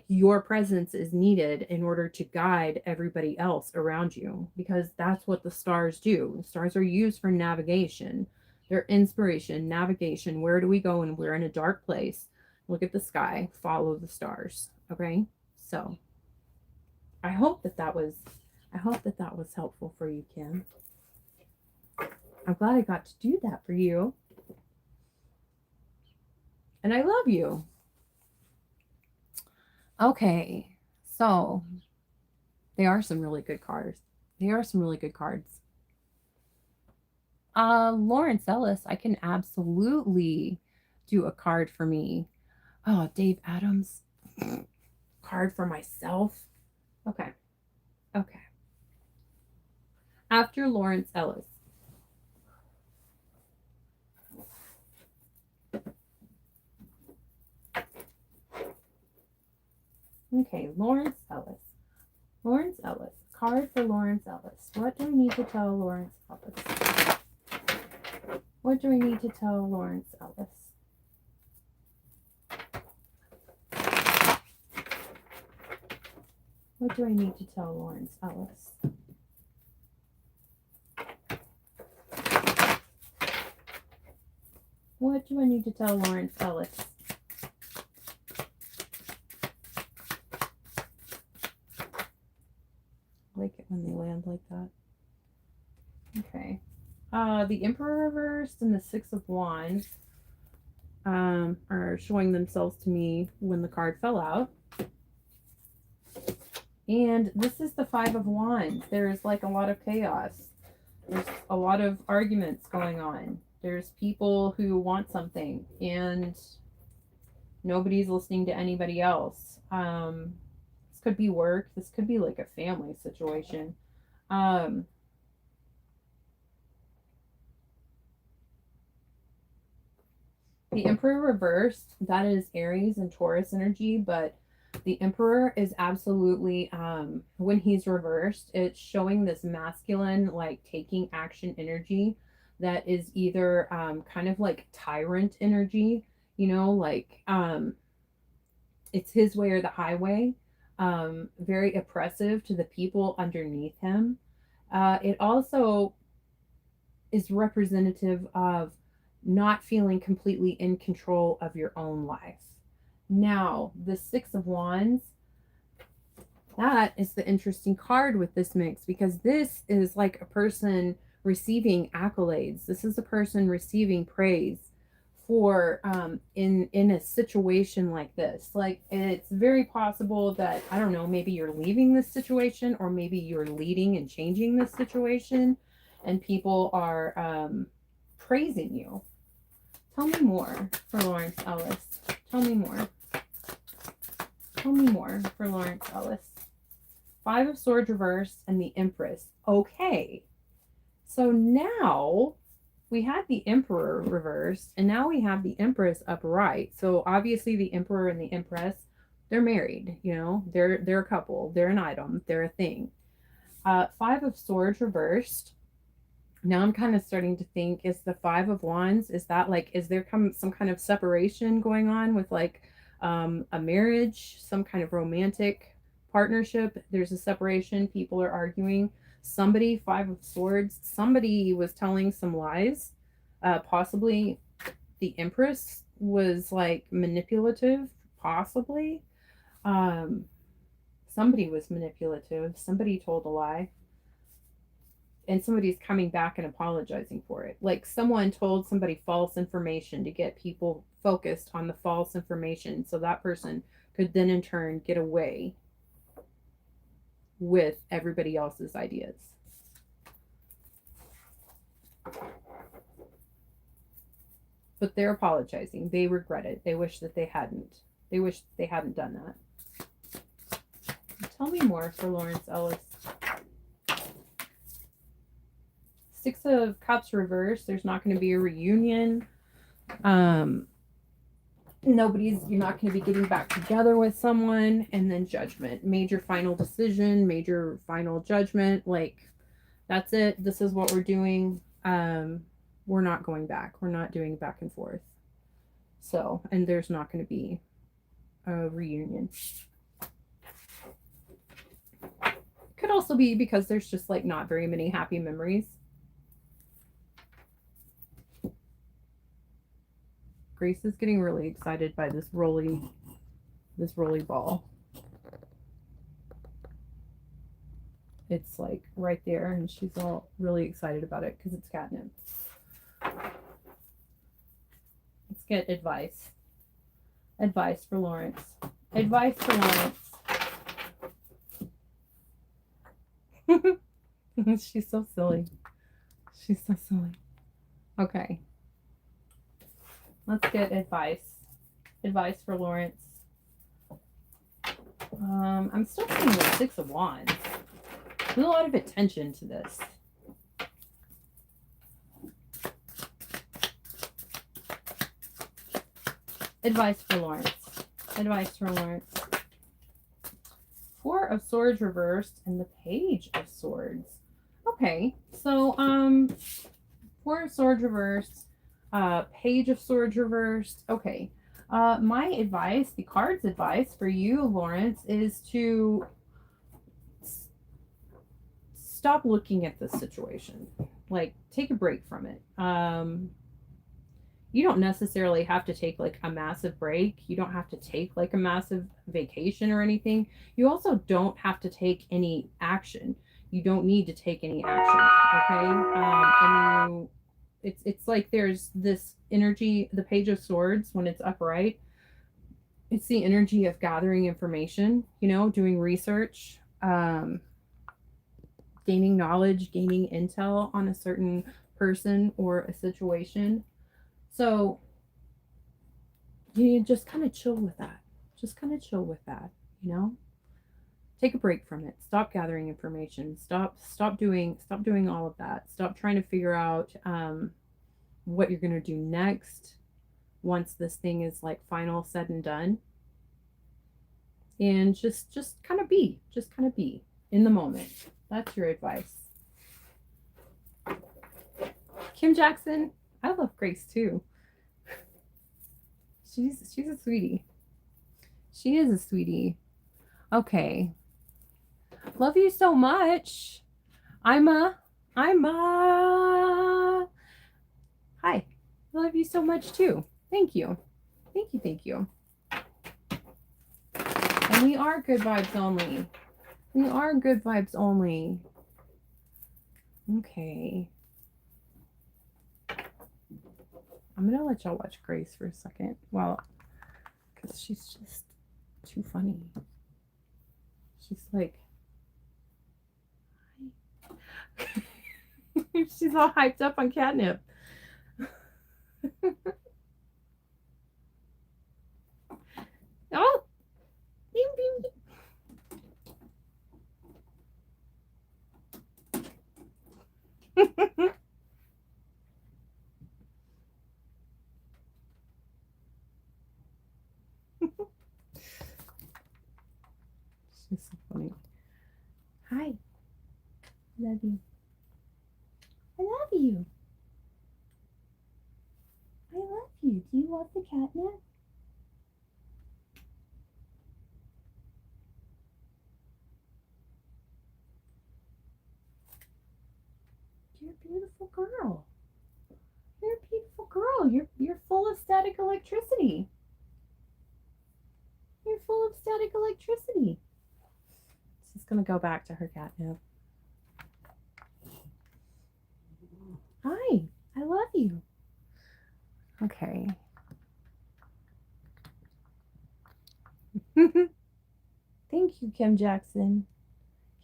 Your presence is needed in order to guide everybody else around you, because that's what the stars do. The stars are used for navigation. They're inspiration, navigation. Where do we go when we're in a dark place? Look at the sky, follow the stars. Okay, so I hope that was helpful for you, Kim. I'm glad I got to do that for you. And I love you. Okay, so they are some really good cards. They are some really good cards. Lawrence Ellis, I can absolutely do a card for me. Oh, Dave Adams, card for myself. Okay. Okay. After Lawrence Ellis. Okay, Lawrence Ellis. Lawrence Ellis. Card for Lawrence Ellis. What do we need to tell Lawrence Ellis? What do we need to tell Lawrence Ellis? What do I need to tell Lawrence Ellis? What do I need to tell Lawrence Ellis? I like it when they land like that. Okay. The Emperor reversed and the Six of Wands are showing themselves to me when the card fell out. And this is the Five of Wands. There's like a lot of chaos. There's a lot of arguments going on. There's people who want something and nobody's listening to anybody else. This could be work. This could be like a family situation. The Emperor reversed, that is Aries and Taurus energy, but the Emperor is absolutely, when he's reversed, it's showing this masculine, like taking action energy that is either kind of like tyrant energy, it's his way or the highway, very oppressive to the people underneath him. It also is representative of not feeling completely in control of your own life. Now, the Six of Wands, That is the interesting card with this mix, because this is like a person receiving accolades. This is a person receiving praise for in a situation like this. Like, it's very possible that, I don't know, maybe you're leaving this situation, or maybe you're leading and changing this situation, and people are praising you. Tell me more for Lawrence Ellis. Tell me more. Tell me more for Lawrence Ellis. Five of Swords reversed and the Empress. Okay. So now we had the Emperor reversed, and now we have the Empress upright. So obviously the Emperor and the Empress, they're married, you know, they're a couple, they're an item, they're a thing. Five of Swords reversed. Now I'm kind of starting to think, is the Five of Wands, is that like, is there some kind of separation going on with like a marriage, some kind of romantic partnership? There's a separation, people are arguing. Somebody, Five of Swords, somebody was telling some lies. Possibly the Empress was like manipulative, possibly. Um, Somebody was manipulative, somebody told a lie, and somebody's coming back and apologizing for it. Like, someone told somebody false information to get people focused on the false information, so that person could then in turn get away with everybody else's ideas. But they're apologizing. They regret it. They wish that they hadn't. They wish they hadn't done that. Tell me more for Lawrence Ellis. Six of Cups reversed. There's not going to be a reunion. You're not going to be getting back together with someone. And then Judgment. Major final decision, major final judgment. Like, that's it. This is what we're doing. We're not going back. We're not doing back and forth. So, and there's not going to be a reunion. Could also be because there's just like not very many happy memories. Grace is getting really excited by this roly ball. It's like right there, and she's all really excited about it because it's catnip. Let's get advice. Advice for Lawrence. Advice for Lawrence. She's so silly. She's so silly. Okay. Let's get advice. Advice for Lawrence. I'm still seeing the Six of Wands. There's a lot of attention to this. Advice for Lawrence. Advice for Lawrence. Four of Swords reversed and the Page of Swords. Okay, so Four of Swords reversed, Page of Swords reversed. Okay, my advice, the card's advice for you, Lawrence, is to stop looking at this situation. Like, take a break from it. You don't necessarily have to take like a massive break. You don't have to take like a massive vacation or anything. You also don't have to take any action. You don't need to take any action. Okay. It's like there's this energy, the Page of Swords, when it's upright, it's the energy of gathering information, you know, doing research, gaining knowledge, gaining intel on a certain person or a situation. So you just kind of chill with that. Just kind of chill with that, you know? Take a break from it. Stop gathering information. Stop doing all of that. Stop trying to figure out what you're going to do next once this thing is like final said and done. And just kind of be in the moment. That's your advice. Kim Jackson, I love Grace too. She's a sweetie. She is a sweetie. Okay. Love you so much. Hi. Love you so much too. Thank you. And we are good vibes only. We are good vibes only. Okay. I'm going to let y'all watch Grace for a second. Well, because she's just too funny. She's like, she's all hyped up on catnip. Oh, she's so funny. Hi. Love you. I love you. I love you. Do you love the catnip? You're a beautiful girl. You're a beautiful girl. You're full of static electricity. You're full of static electricity. She's gonna go back to her catnip. Hi, I love you. Okay. Thank you, Kim Jackson.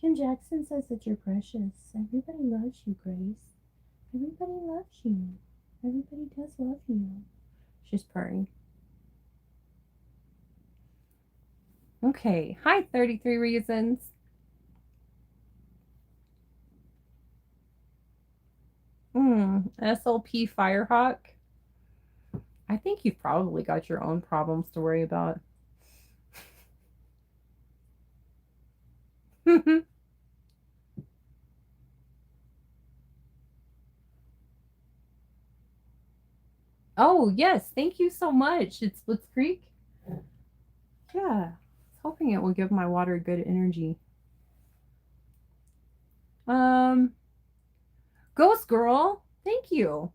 Kim Jackson says that you're precious. Everybody loves you, Grace. Everybody loves you. Everybody does love you. She's purring. Okay. Hi, 33 Reasons. SLP Firehawk. I think you've probably got your own problems to worry about. Oh, yes. Thank you so much. It's Splits Creek. Yeah. I was hoping it will give my water good energy. Ghost Girl. Thank you.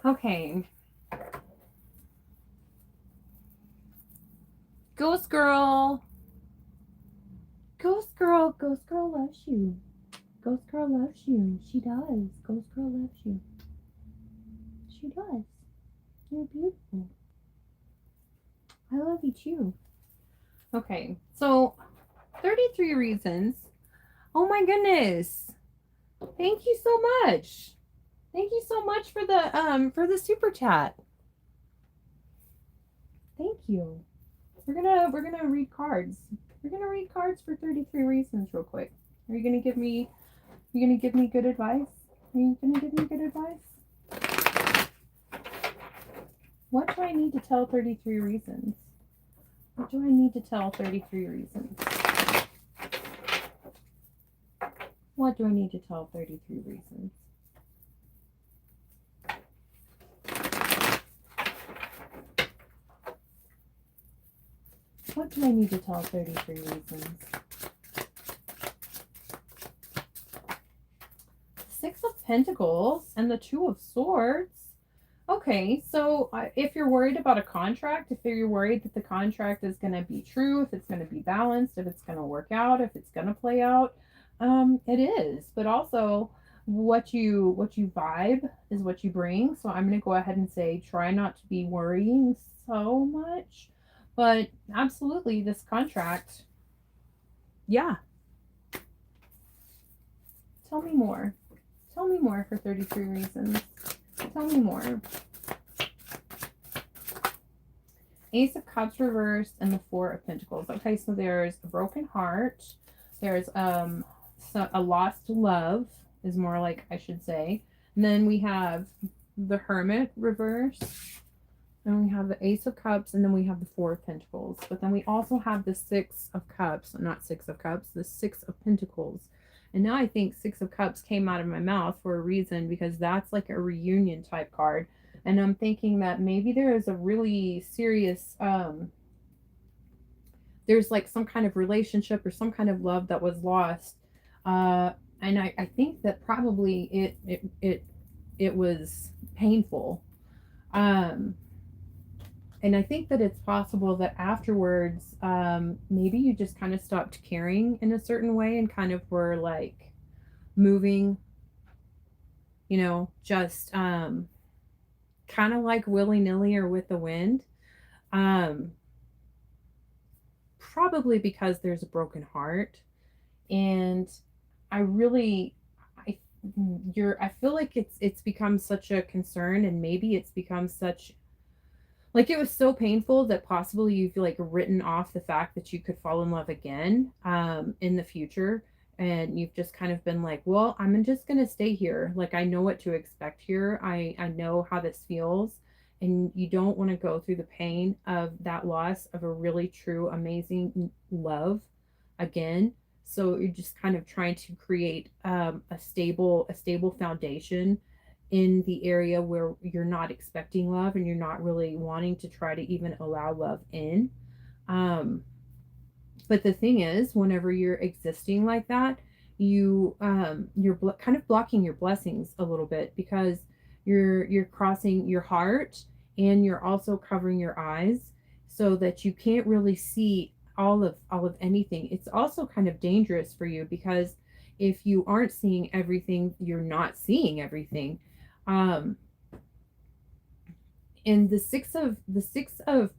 Okay. Ghost Girl. Ghost Girl. Ghost Girl loves you. Ghost Girl loves you. She does. Ghost Girl loves you. She does. You're beautiful. I love you too. Okay. So 33 reasons. Oh my goodness. Thank you so much. Thank you so much for the super chat. Thank you. We're gonna read cards. We're gonna read cards for 33 reasons real quick. Are you gonna give me good advice? Are you gonna give me good advice? What do I need to tell 33 reasons? What do I need to tell 33 reasons? What do I need to tell 33 reasons? What do I need to tell 33 reasons? Six of Pentacles and the Two of Swords. Okay, so if you're worried about a contract, if you're worried that the contract is going to be true, if it's going to be balanced, if it's going to work out, if it's going to play out, it is. But also, what you vibe is what you bring. So I'm going to go ahead and say, try not to be worrying so much. But absolutely, this contract, yeah. Tell me more. Tell me more for 33 reasons. Tell me more. Ace of Cups reversed and the Four of Pentacles. Okay, so there's a broken heart. There's a lost love is more like I should say. And then we have the Hermit reversed. And we have the Ace of Cups, and then we have the Four of Pentacles. But then we also have the Six of Cups, not Six of Cups, the Six of Pentacles. And now I think Six of Cups came out of my mouth for a reason, because that's like a reunion type card. And I'm thinking that maybe there is a really serious there's like some kind of relationship or some kind of love that was lost. And I think that probably it was painful. Um, and I think that it's possible that afterwards, maybe you just kind of stopped caring in a certain way and kind of were like moving, just kind of like willy nilly or with the wind. Um, Probably because there's a broken heart. And I really, I, I feel like it's become such a concern, and maybe it's become such, like, it was so painful that possibly you've like written off the fact that you could fall in love again in the future, and you've just kind of been like, well, I'm just gonna stay here, like I know what to expect here, I know how this feels, and you don't want to go through the pain of that loss of a really true amazing love again. So you're just kind of trying to create a stable foundation in the area where you're not expecting love and you're not really wanting to try to even allow love in. Um, but the thing is, whenever you're existing like that, you're kind of blocking your blessings a little bit, because you're crossing your heart, and you're also covering your eyes so that you can't really see all of anything. It's also kind of dangerous for you, because if you aren't seeing everything, you're not seeing everything. Um, and the six of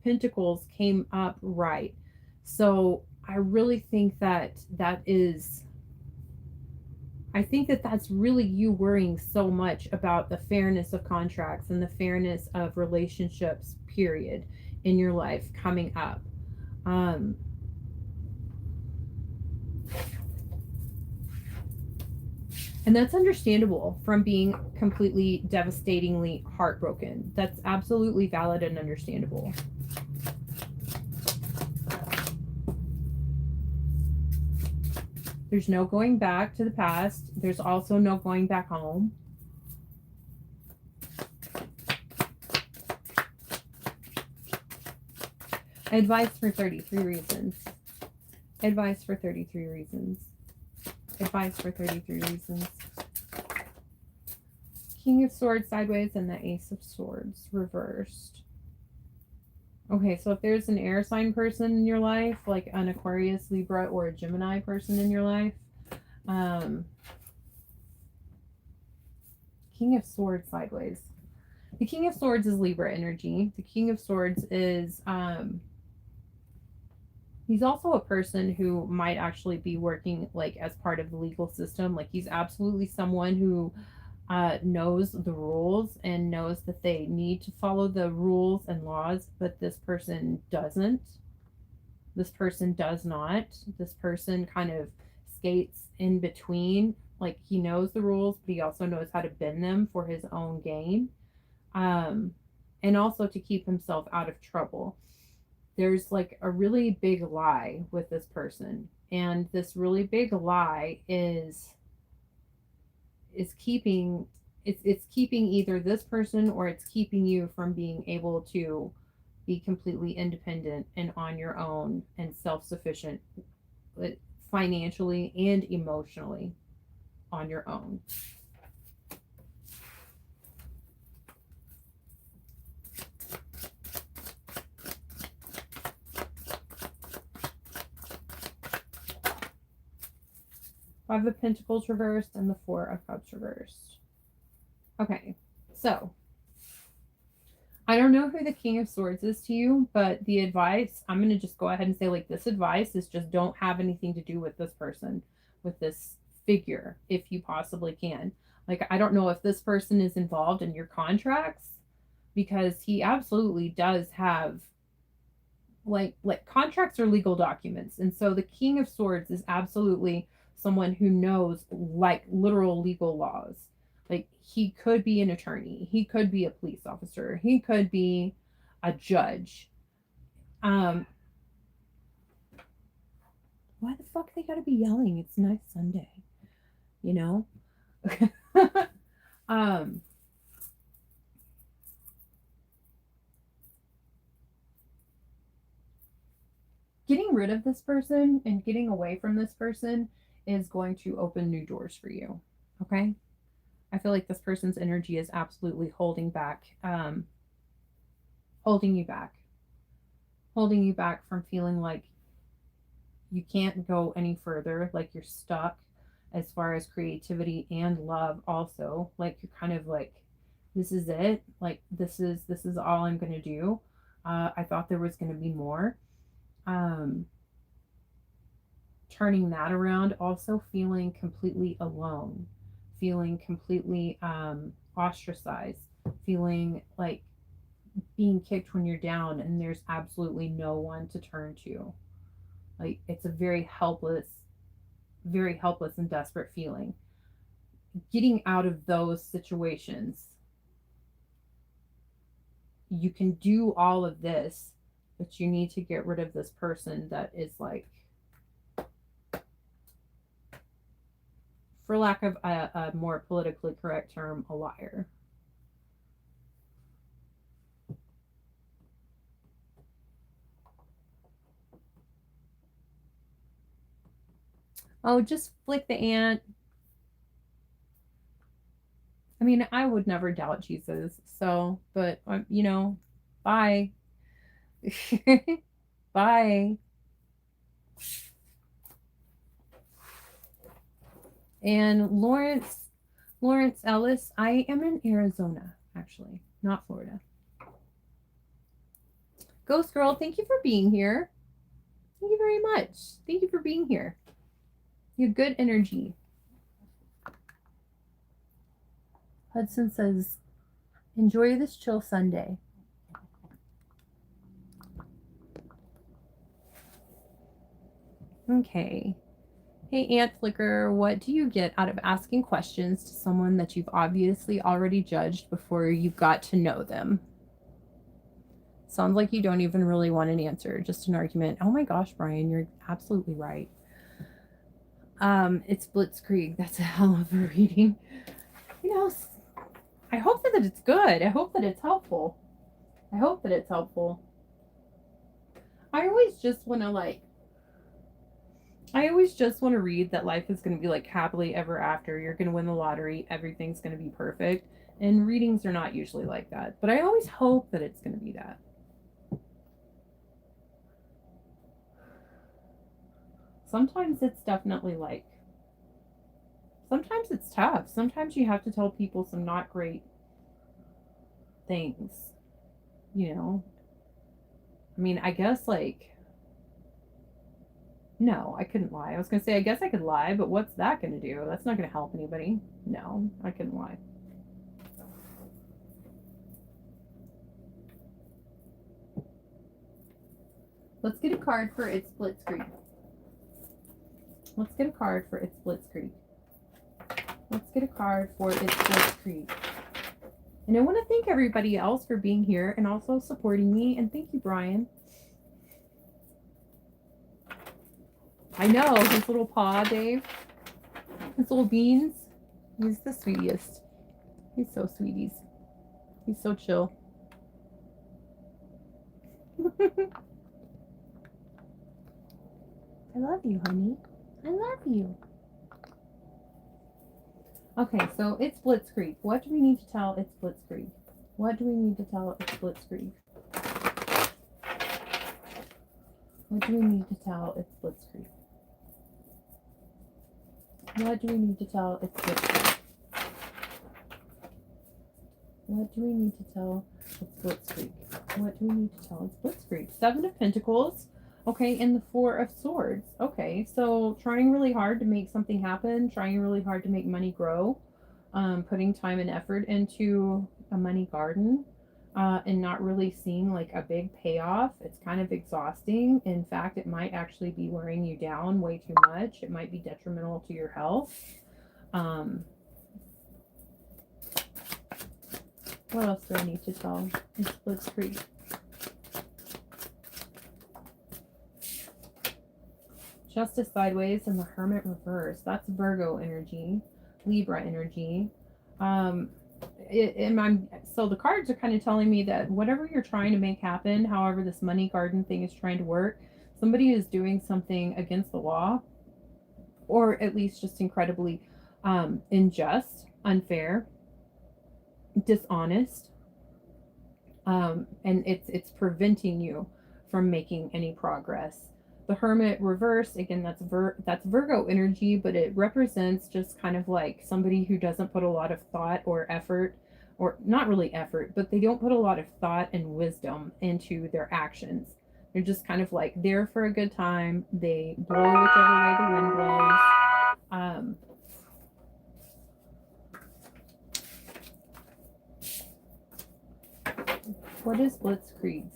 pentacles came up right, so I really think that's really you worrying so much about the fairness of contracts and the fairness of relationships, period, in your life coming up. um and that's understandable from being completely devastatingly heartbroken. That's absolutely valid and understandable. There's no going back to the past. There's also no going back home. Advice for 33 reasons. Advice for 33 reasons. Advice for 33 reasons. King of Swords sideways and the Ace of Swords reversed. Okay, so if there's an air sign person in your life, like an Aquarius, Libra, or a Gemini person in your life, um, King of Swords sideways. The King of Swords is Libra energy. The King of Swords is he's also a person who might actually be working like as part of the legal system. Like, he's absolutely someone who knows the rules and knows that they need to follow the rules and laws, but this person doesn't. This person does not. This person kind of skates in between. Like, he knows the rules, but he also knows how to bend them for his own gain, um, and also to keep himself out of trouble. There's like a really big lie with this person, and this really big lie is keeping it's keeping either this person, or it's keeping you from being able to be completely independent and on your own and self-sufficient, financially and emotionally, on your own. Five of Pentacles reversed and the Four of Cups reversed. Okay, so I don't know who the King of Swords is to you, but the advice, I'm going to just go ahead and say, like, this advice is just don't have anything to do with this person, with this figure, if you possibly can. Like, I don't know if this person is involved in your contracts, because he absolutely does have, like contracts are legal documents. And so the King of Swords is absolutely someone who knows like literal legal laws. Like, he could be an attorney, he could be a police officer, he could be a judge. Um why the fuck they gotta be yelling? It's nice Sunday, you know? um getting rid of this person and getting away from this person is going to open new doors for you. Okay. I feel like this person's energy is absolutely holding you back, holding you back from feeling like you can't go any further, like you're stuck as far as creativity and love also. Like you're kind of like, this is it. Like this is all I'm gonna do. I thought there was gonna be more. Um, Turning that around, also feeling completely alone, feeling completely ostracized, feeling like being kicked when you're down and there's absolutely no one to turn to. Like it's a very helpless and desperate feeling. Getting out of those situations, you can do all of this, but you need to get rid of this person that is like, for lack of a more politically correct term, a liar. Oh, just flick the ant. I mean, I would never doubt Jesus. So, but, bye. Bye. And Lawrence Ellis, I am in Arizona, actually, not Florida. Ghost Girl, thank you for being here. Thank you very much. Thank you for being here. You have good energy. Hudson says, enjoy this chill Sunday. Okay. Hey, Ant Flicker, what do you get out of asking questions to someone that you've obviously already judged before you got to know them? Sounds like you don't even really want an answer, just an argument. Oh my gosh, Brian, you're absolutely right. It's Blitzkrieg. That's a hell of a reading. You know, I hope that it's good. I hope that it's helpful. I hope that it's helpful. I always just want to read that life is going to be like happily ever after. You're going to win the lottery. Everything's going to be perfect. And readings are not usually like that. But I always hope that it's going to be that. Sometimes it's definitely like, sometimes it's tough. Sometimes you have to tell people some not great things, you know? I mean, I guess like, no, I couldn't lie. I was going to say, I guess I could lie, but what's that going to do? That's not going to help anybody. No, I couldn't lie. Let's get a card for its Blitzkrieg. Let's get a card for its Blitzkrieg. Let's get a card for its Blitzkrieg. And I want to thank everybody else for being here and also supporting me. And thank you, Brian. I know, his little paw, Dave. His little beans. He's the sweetest. He's so sweeties. He's so chill. I love you, honey. I love you. Okay, so it's Blitzkrieg. What do we need to tell it's Blitzkrieg? What do we need to tell it's Blitzkrieg? What do we need to tell it's Blitzkrieg? What do we need to tell it's Blitzkrieg? What do we need to tell it's Blitzkrieg? What do we need to tell it's Blitzkrieg? Seven of Pentacles. Okay, and the Four of Swords. Okay, so trying really hard to make something happen, trying really hard to make money grow, putting time and effort into a money garden, and not really seeing like a big payoff. It's kind of exhausting. In fact, it might actually be wearing you down way too much. It might be detrimental to your health. What else do I need to tell? It's Blitzkrieg. Justice sideways and the Hermit reverse. That's Virgo energy, Libra energy. So the cards are kind of telling me that whatever you're trying to make happen, however this money garden thing is trying to work, it's somebody is doing something against the law, or at least just incredibly unjust, unfair, dishonest, and it's preventing you from making any progress. The Hermit reverse, again, that's Virgo energy, but it represents just kind of like somebody who doesn't put a lot of thought or effort, or not really effort, but they don't put a lot of thought and wisdom into their actions. They're just kind of like there for a good time. They blow whichever way the wind blows. What is Blitzkrieg's?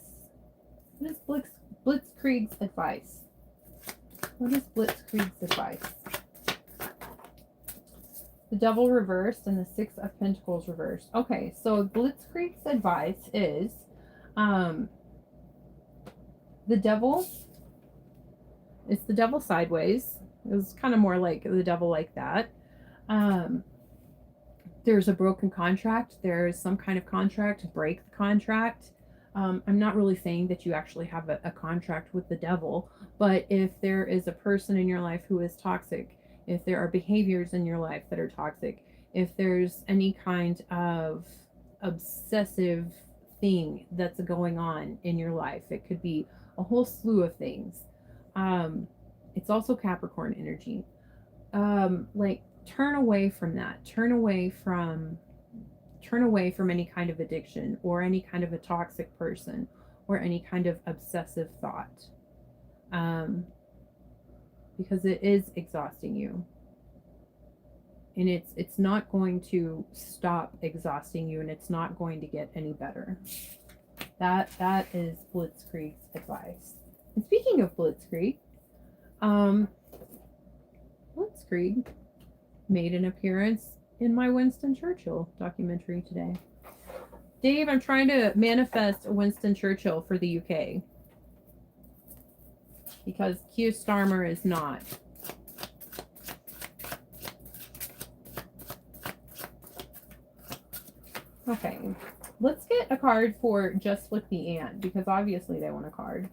What is Blitzkrieg's advice? What is Blitzkrieg's advice? The Devil reversed and the Six of Pentacles reversed. Okay, so Blitzkrieg's advice is the Devil. It's the Devil sideways. It was kind of more like the Devil like that. There's a broken contract. There's some kind of contract. Break the contract. I'm not really saying that you actually have a contract with the devil, but if there is a person in your life who is toxic, if there are behaviors in your life that are toxic, if there's any kind of obsessive thing that's going on in your life, it could be a whole slew of things. It's also Capricorn energy. Like, turn away from that. Turn away from any kind of addiction or any kind of a toxic person or any kind of obsessive thought, because it is exhausting you, and it's not going to stop exhausting you, and it's not going to get any better. That is Blitzkrieg's advice. And speaking of Blitzkrieg, Blitzkrieg made an appearance in my Winston Churchill documentary today. Dave, I'm trying to manifest a Winston Churchill for the UK, because Keir Starmer is not. Okay, let's get a card for Just Flick the Ant, because obviously they want a card.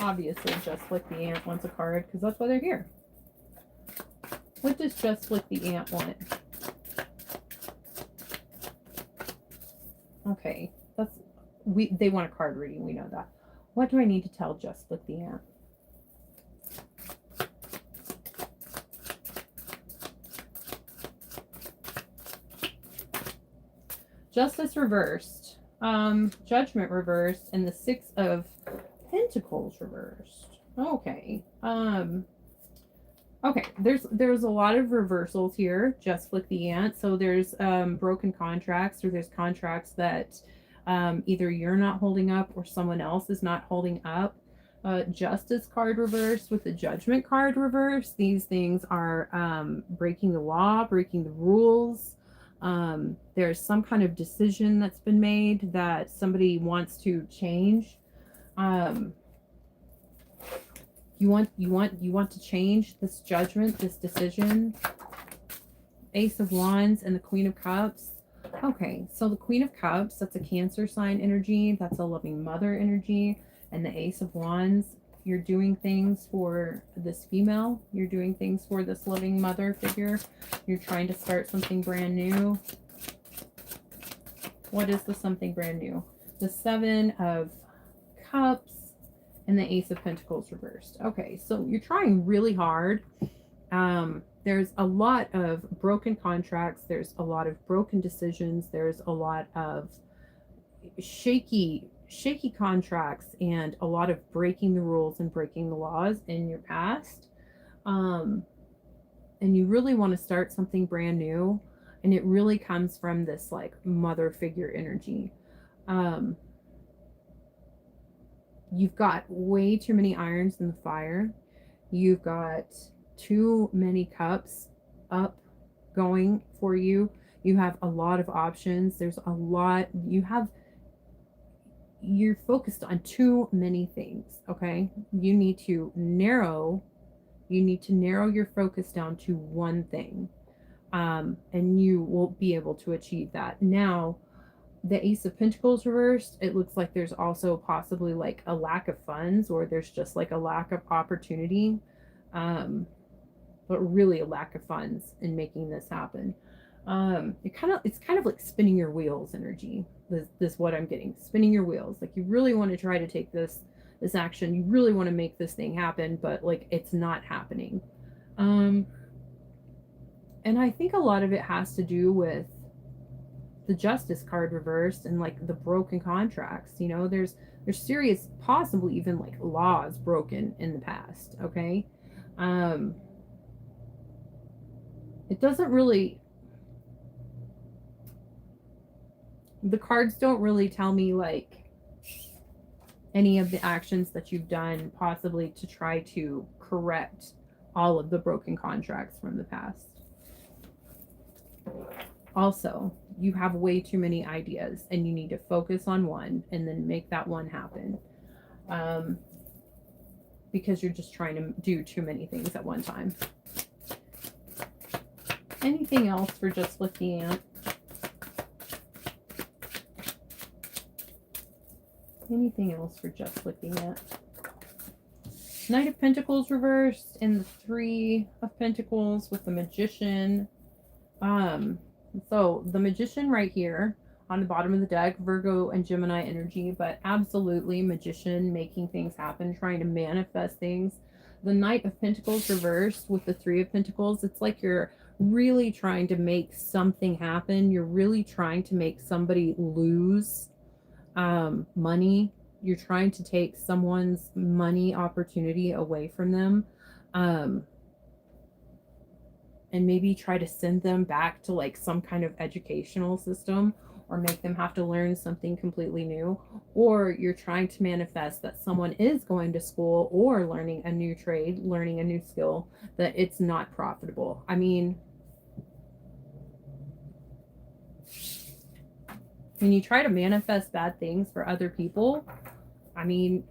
Obviously Just Flick the Ant wants a card, because that's why they're here. What does Just Flick the Ant want? Okay, they want a card reading, we know that. What do I need to tell Just Flick the Ant? Justice reversed, Judgment reversed, and the Six of Pentacles reversed. Okay. Okay, there's a lot of reversals here. Just Flick the Ant. So there's broken contracts, or there's contracts that either you're not holding up or someone else is not holding up. Justice card reversed with the Judgment card reversed. These things are breaking the law, breaking the rules. There's some kind of decision that's been made that somebody wants to change. You want to change this judgment, this decision. Ace of Wands and the Queen of Cups. Okay, so the Queen of Cups, that's a Cancer sign energy. That's a loving mother energy. And the Ace of Wands, you're doing things for this female. You're doing things for this loving mother figure. You're trying to start something brand new. What is the something brand new? The Seven of Cups and the Ace of Pentacles reversed. Okay, so you're trying really hard. There's a lot of broken contracts. There's a lot of broken decisions. There's a lot of shaky contracts, and a lot of breaking the rules and breaking the laws in your past. And you really want to start something brand new. And it really comes from this like mother figure energy. You've got way too many irons in the fire. You've got too many cups up going for you. You have a lot of options. There's a lot. You're focused on too many things, okay? You need to narrow your focus down to one thing. And you will be able to achieve that. Now, The Ace of Pentacles reversed, it looks like there's also possibly like a lack of funds, or there's just like a lack of opportunity, but really a lack of funds in making this happen. It's kind of like spinning your wheels energy. This what I'm getting, spinning your wheels. Like you really want to try to take this action. You really want to make this thing happen, but like it's not happening. And I think a lot of it has to do with the Justice card reversed and like the broken contracts. You know, there's serious, possibly even like laws broken in the past. Okay. It doesn't really, the cards don't really tell me like any of the actions that you've done possibly to try to correct all of the broken contracts from the past. Also, you have way too many ideas and you need to focus on one and then make that one happen. Because you're just trying to do too many things at one time. Anything else for Just With the Ant? Anything else for Just With the Ant? Knight of Pentacles reversed and the Three of Pentacles with the Magician. So the Magician right here on the bottom of the deck, Virgo and Gemini energy, but absolutely Magician, making things happen, trying to manifest things. The Knight of Pentacles reversed with the Three of Pentacles. It's like you're really trying to make something happen. You're really trying to make somebody lose money. You're trying to take someone's money opportunity away from them. And maybe try to send them back to like some kind of educational system, or make them have to learn something completely new. Or you're trying to manifest that someone is going to school or learning a new trade, learning a new skill, that it's not profitable. I mean, when you try to manifest bad things for other people, I mean,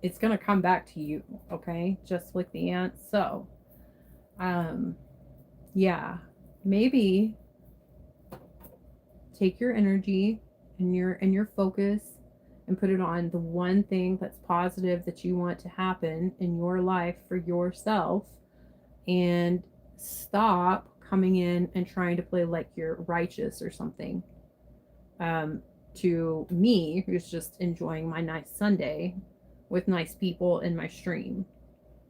it's going to come back to you, okay? Just like the ant. So, yeah, maybe take your energy and your focus and put it on the one thing that's positive that you want to happen in your life for yourself, and stop coming in and trying to play like you're righteous or something. To me, who's just enjoying my nice Sunday with nice people in my stream.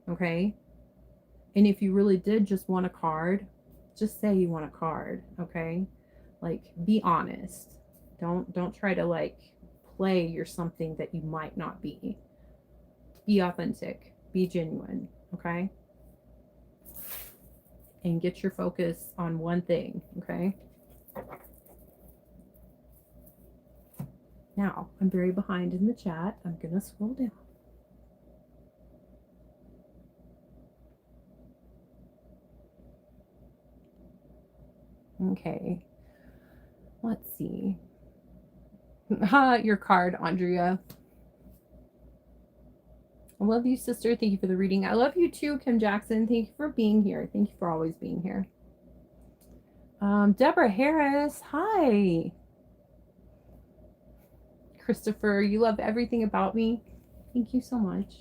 Okay? And if you really did just want a card, just say you want a card, okay? Like, be honest. Don't try to like play you're something that you might not be. Be authentic, be genuine, okay? And get your focus on one thing, okay? Now, I'm very behind in the chat. I'm gonna scroll down. Okay, let's see. Your card, Andrea. I love you, sister. Thank you for the reading. I love you too, Kim Jackson. Thank you for being here. Thank you for always being here. Deborah Harris. Hi. Christopher, you love everything about me. Thank you so much.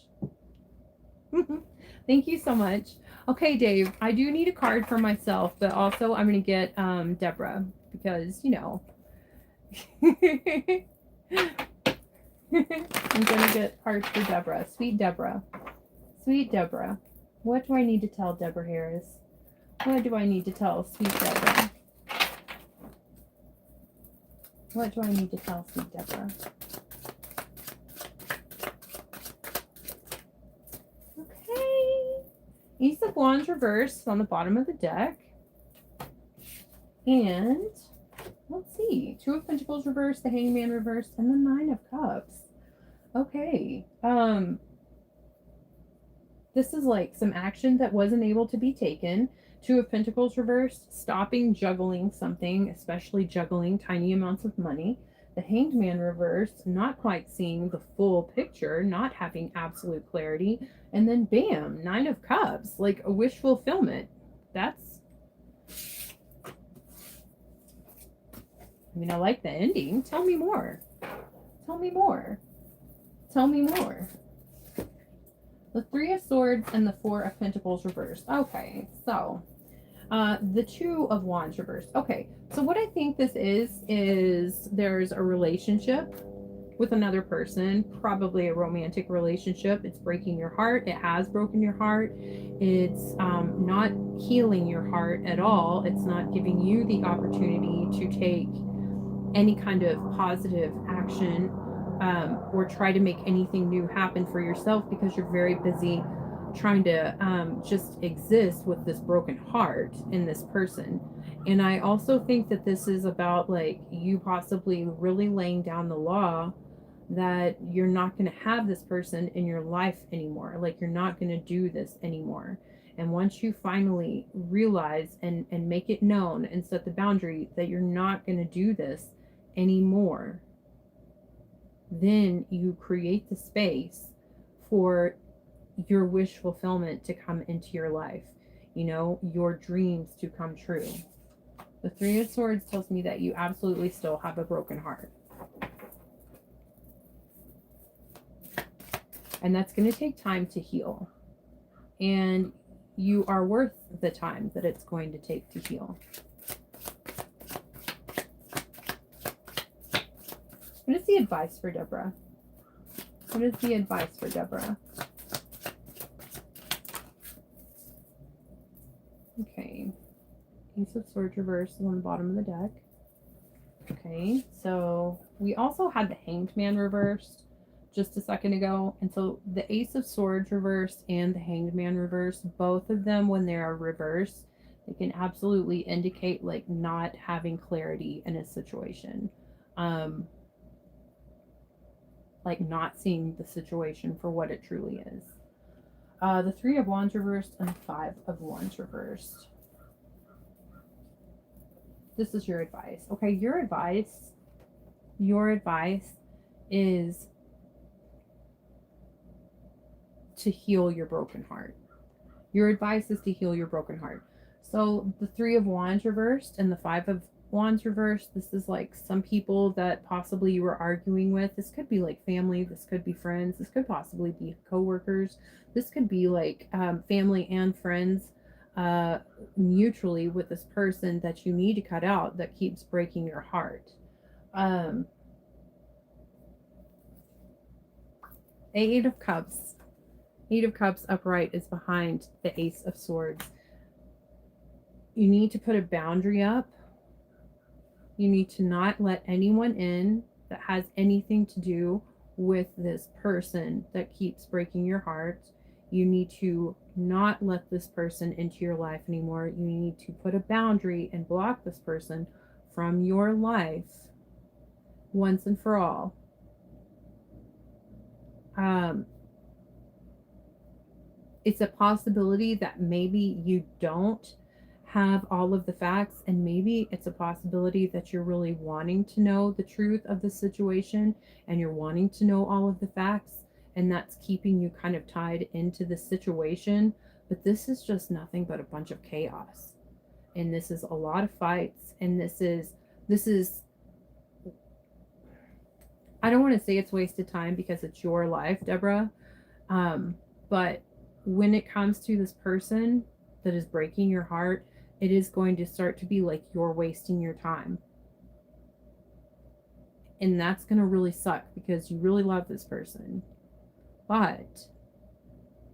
Thank you so much. Okay, Dave, I do need a card for myself, but also I'm going to get Deborah, because, you know, I'm going to get cards for Deborah. Sweet Deborah. Sweet Deborah. What do I need to tell Deborah Harris? What do I need to tell sweet Deborah? What do I need to tell sweet Deborah? Okay. Ace of Wands reversed on the bottom of the deck. And let's see. Two of Pentacles reversed, the Hangman reversed, and the Nine of Cups. Okay. This is like some action that wasn't able to be taken. Two of Pentacles reversed, stopping juggling something, especially juggling tiny amounts of money. The Hanged Man reversed, not quite seeing the full picture, not having absolute clarity. And then bam, Nine of Cups, like a wish fulfillment. That's I mean, I like the ending. Tell me more. Tell me more. Tell me more. The Three of Swords and the Four of Pentacles reversed. Okay, so the Two of Wands reversed. Okay, so what I think this is there's a relationship with another person, probably a romantic relationship. It's breaking your heart. It has broken your heart. It's not healing your heart at all. It's not giving you the opportunity to take any kind of positive action or try to make anything new happen for yourself because you're very busy trying to just exist with this broken heart in this person. And I also think that this is about like you possibly really laying down the law that you're not going to have this person in your life anymore. Like you're not going to do this anymore. And once you finally realize and make it known and set the boundary that you're not going to do this anymore, then you create the space for your wish fulfillment to come into your life, you know, your dreams to come true. The Three of Swords tells me that you absolutely still have a broken heart. And that's going to take time to heal. And you are worth the time that it's going to take to heal. What is the advice for Deborah? What is the advice for Deborah? Okay. Ace of Swords reversed on the bottom of the deck. Okay, so we also had the Hanged Man reversed just a second ago. And so the Ace of Swords reversed and the Hanged Man reversed, both of them when they are reversed, they can absolutely indicate like not having clarity in a situation. Like not seeing the situation for what it truly is. The Three of Wands reversed and the Five of Wands reversed. This is your advice. Okay, your advice is to heal your broken heart. Your advice is to heal your broken heart. So the Three of Wands reversed and the Five of Wands reversed. This is like some people that possibly you were arguing with. This could be like family. This could be friends. This could possibly be coworkers. This could be like family and friends mutually with this person that you need to cut out that keeps breaking your heart. Eight of Cups. Eight of Cups upright is behind the Ace of Swords. You need to put a boundary up. You need to not let anyone in that has anything to do with this person that keeps breaking your heart. You need to not let this person into your life anymore. You need to put a boundary and block this person from your life once and for all. It's a possibility that maybe you don't have all of the facts, and maybe it's a possibility that you're really wanting to know the truth of the situation and you're wanting to know all of the facts, and that's keeping you kind of tied into the situation. But this is just nothing but a bunch of chaos, and this is a lot of fights, and this is I don't want to say it's wasted time because it's your life, Deborah, but when it comes to this person that is breaking your heart, it is going to start to be like you're wasting your time. And that's going to really suck because you really love this person. But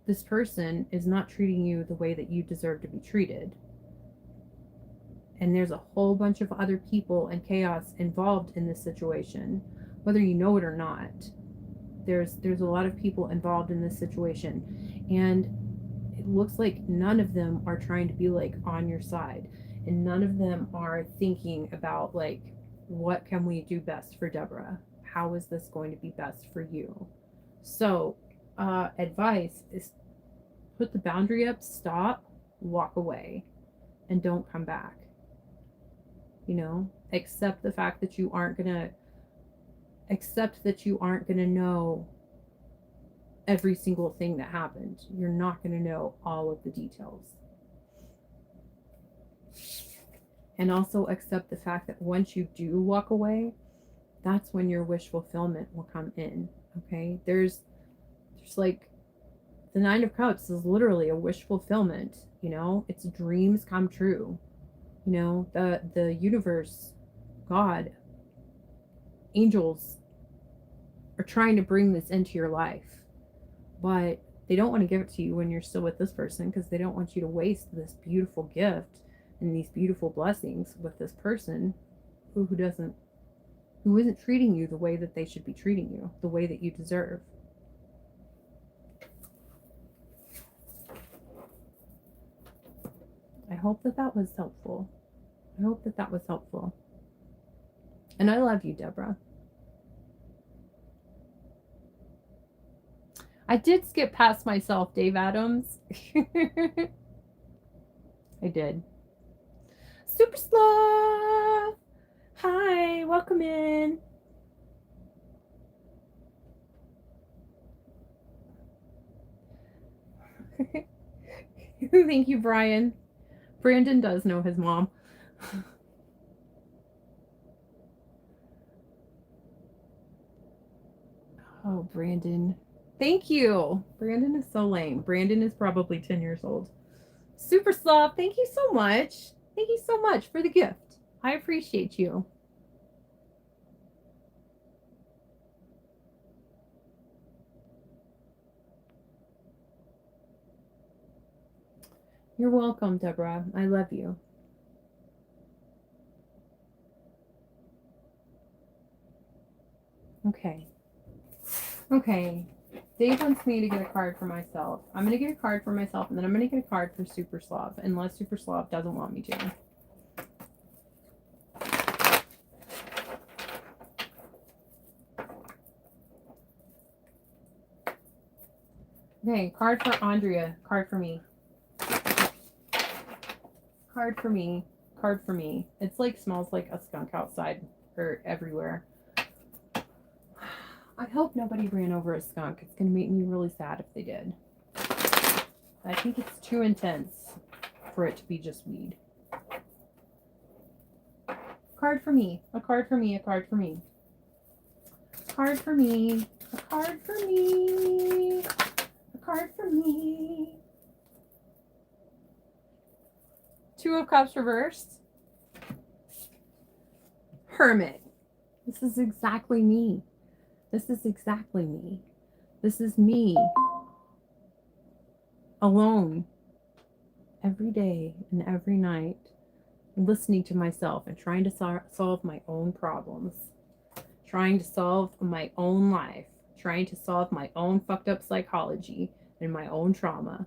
this person is not treating you the way that you deserve to be treated. And there's a whole bunch of other people and chaos involved in this situation, whether you know it or not. There's a lot of people involved in this situation, and it looks like none of them are trying to be like on your side, and none of them are thinking about like, what can we do best for Deborah? How is this going to be best for you? So advice is put the boundary up, stop, walk away, and don't come back. You know, accept the fact that you aren't gonna know every single thing that happened. You're not going to know all of the details. And also accept the fact that once you do walk away, that's when your wish fulfillment will come in. Okay? There's like the Nine of Cups is literally a wish fulfillment, you know? It's dreams come true. You know, the universe, God, angels are trying to bring this into your life. But they don't want to give it to you when you're still with this person because they don't want you to waste this beautiful gift and these beautiful blessings with this person who isn't treating you the way that they should be treating you, the way that you deserve. I hope that that was helpful. I hope that that was helpful. And I love you, Deborah. I did skip past myself, Dave Adams. I did. Super Slav! Hi, welcome in. Thank you, Brian. Brandon does know his mom. Oh, Brandon. Thank you. Brandon is so lame. Brandon is probably 10 years old. Super Slav, thank you so much. Thank you so much for the gift. I appreciate you. You're welcome, Deborah. I love you. Okay. Okay. Dave wants me to get a card for myself. I'm going to get a card for myself, and then I'm going to get a card for Super Slav, unless Super Slav doesn't want me to. Okay, card for Andrea. Card for me. Card for me. Card for me. It's like smells like a skunk outside or everywhere. I hope nobody ran over a skunk. It's going to make me really sad if they did. I think it's too intense for it to be just weed. Card for me. A card for me. A card for me. Card for me. A card for me. A card for me. Two of Cups reversed. Hermit. This is exactly me. This is exactly me. This is me alone every day and every night, listening to myself and trying to solve my own problems, trying to solve my own life, trying to solve my own fucked up psychology and my own trauma.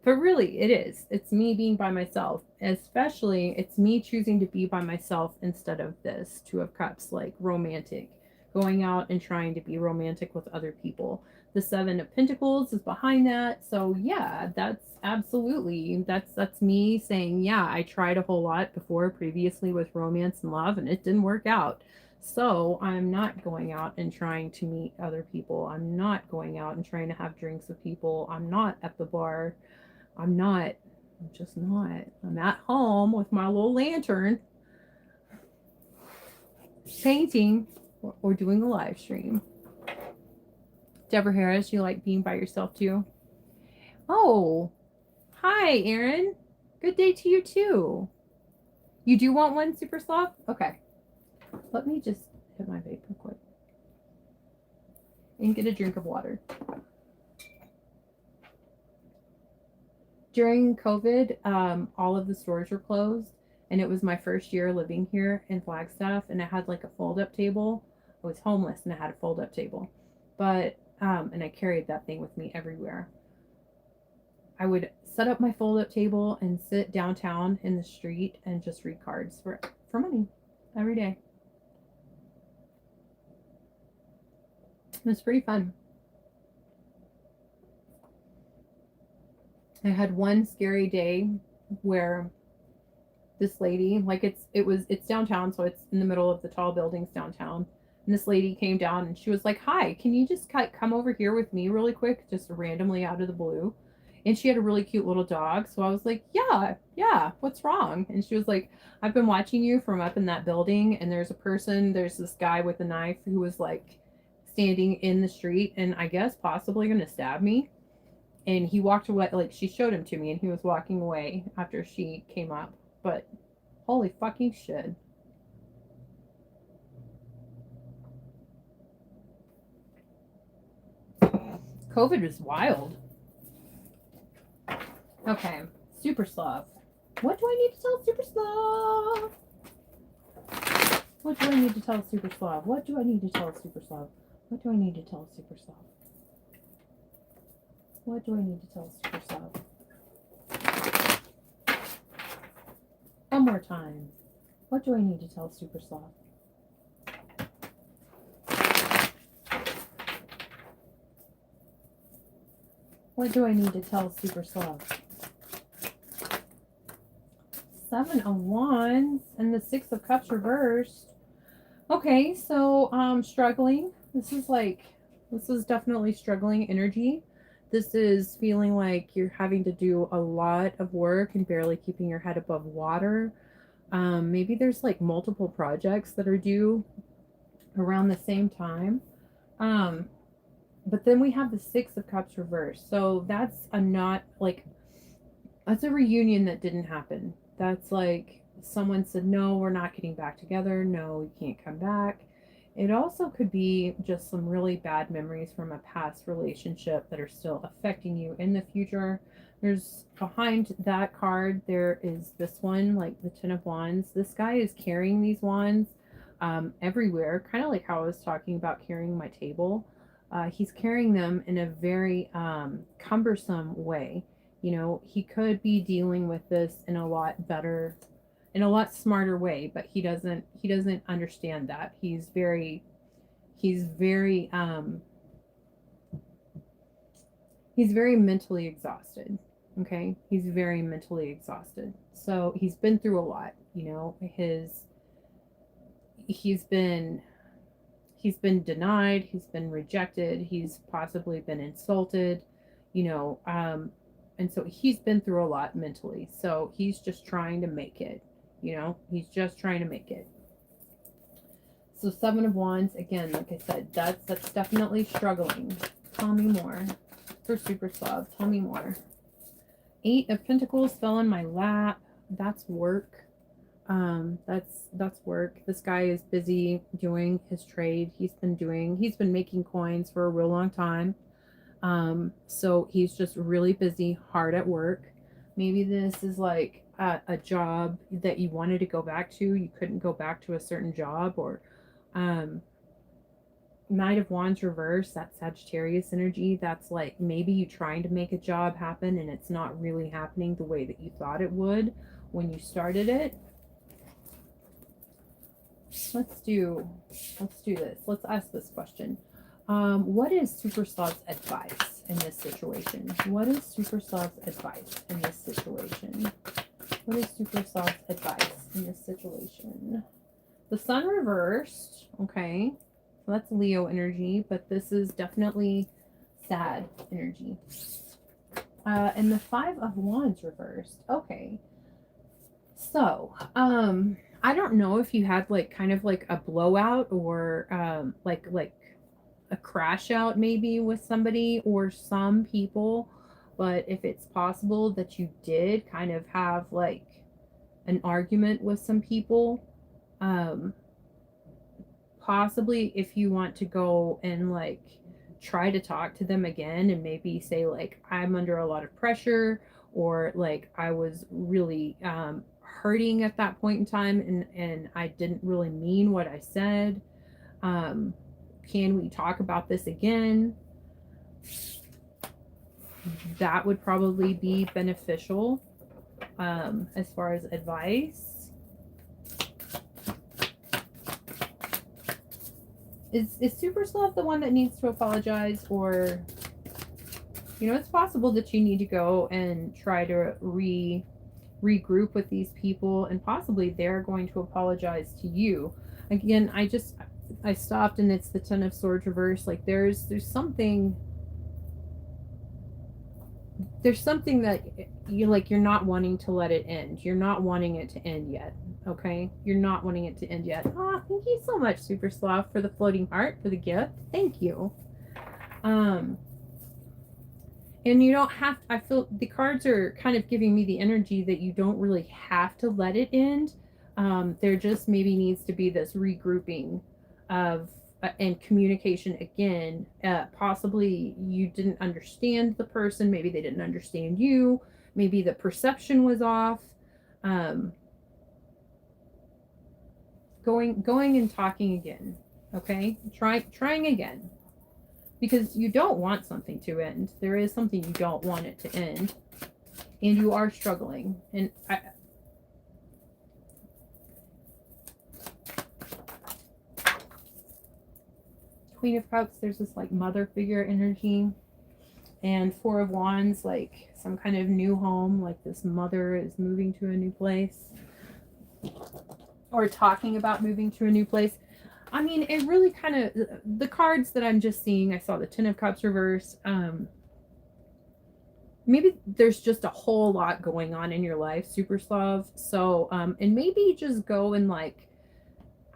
But really, it is. It's me being by myself. Especially, it's me choosing to be by myself instead of this Two of Cups, like romantic. Going out and trying to be romantic with other people. The Seven of Pentacles is behind that. So yeah, that's absolutely, that's me saying, yeah, I tried a whole lot before previously with romance and love, and it didn't work out. So I'm not going out and trying to meet other people. I'm not going out and trying to have drinks with people. I'm not at the bar. I'm just not. I'm at home with my little lantern, painting or doing a live stream. Deborah Harris, you like being by yourself too? Oh, hi, Aaron. Good day to you too. You do want one, Super Sloth? Okay. Let me just hit my vape real quick and get a drink of water. During COVID, all of the stores were closed, and it was my first year living here in Flagstaff, and I had like a fold-up table. I was homeless, and I had a fold-up table, but and I carried that thing with me everywhere. I would set up my fold-up table and sit downtown in the street and just read cards for money every day. It was pretty fun. I had one scary day where this lady, like it's downtown, so it's in the middle of the tall buildings downtown. And this lady came down and she was like, "Hi, can you just come over here with me really quick?" Just randomly out of the blue. And she had a really cute little dog. So I was like, yeah, yeah, what's wrong? And she was like, I've been watching you from up in that building, and there's this guy with a knife who was like standing in the street and I guess possibly going to stab me. And he walked away, like she showed him to me, and he was walking away after she came up. But holy fucking shit. COVID was wild. Okay, Super Slav. What do I need to tell Super Slav? What do I need to tell Super Slav? What do I need to tell Super Slav? What do I need to tell Super Slav? What do I need to tell Super Slav? One more time. What do I need to tell Super Slav? What do I need to tell Super Slav? 7 of Wands and the 6 of Cups reversed. Okay, so struggling. This is definitely struggling energy. This is feeling like you're having to do a lot of work and barely keeping your head above water. Maybe there's like multiple projects that are due around the same time. But then we have the 6 of Cups reversed. So that's that's a reunion that didn't happen. That's like someone said, no, we're not getting back together. No, you can't come back. It also could be just some really bad memories from a past relationship that are still affecting you in the future. There's behind that card, there is this one, like the 10 of Wands. This guy is carrying these wands everywhere, kind of like how I was talking about carrying my table. He's carrying them in a very cumbersome way. You know, he could be dealing with this in a lot better, in a lot smarter way, but he doesn't understand that. He's very he's very mentally exhausted. Okay, he's very mentally exhausted. So he's been through a lot. You know, he's been he's been denied, he's been rejected, he's possibly been insulted, you know, and so he's been through a lot mentally. So he's just trying to make it, you know, he's just trying to make it. So 7 of Wands, again, like I said, that's definitely struggling. Tell me more for Super Slav. Tell me more. 8 of Pentacles fell in my lap. That's work. That's work. This guy is busy doing his trade. He's been making coins for a real long time. So he's just really busy, hard at work. Maybe this is like a job that you wanted to go back to. You couldn't go back to a certain job, or Knight of Wands reverse, that Sagittarius energy. That's like maybe you trying to make a job happen and it's not really happening the way that you thought it would when you started it. Let's do this. Let's ask this question. What is Super Slav's advice in this situation? What is Super Slav's advice in this situation? What is Super Slav's advice in this situation? The Sun reversed. Okay. So that's Leo energy, but this is definitely sad energy. And the 5 of Wands reversed. Okay. So, I don't know if you had like kind of like a blowout or like a crash out maybe with somebody or some people, but if it's possible that you did kind of have like an argument with some people, possibly if you want to go and like try to talk to them again and maybe say like, I'm under a lot of pressure, or like I was really hurting at that point in time and I didn't really mean what I said. Can we talk about this again? That would probably be beneficial as far as advice. Is Super Slav the one that needs to apologize, or you know, it's possible that you need to go and try to regroup with these people, and possibly they're going to apologize to you. Again, I stopped and it's the 10 of Swords reverse. Like there's something there's something that you like, you're not wanting to let it end. You're not wanting it to end yet. Okay? You're not wanting it to end yet. Oh, thank you so much, Super Sloth, for the floating heart, for the gift. Thank you. Um, and you don't have, I feel the cards are kind of giving me the energy that you don't really have to let it end. There just maybe needs to be this regrouping of and communication again. Possibly you didn't understand the person, maybe they didn't understand you, maybe the perception was off. Um, going and talking again. Okay, trying again, because you don't want something to end. There is something you don't want it to end, and you are struggling. And Queen of Cups, there's this like mother figure energy, and Four of Wands, like some kind of new home, like this mother is moving to a new place or talking about moving to a new place. I mean, it really kind of, the cards that I'm just seeing, I saw the Ten of Cups reverse. Maybe there's just a whole lot going on in your life, Super Slav. So, and maybe just go and like,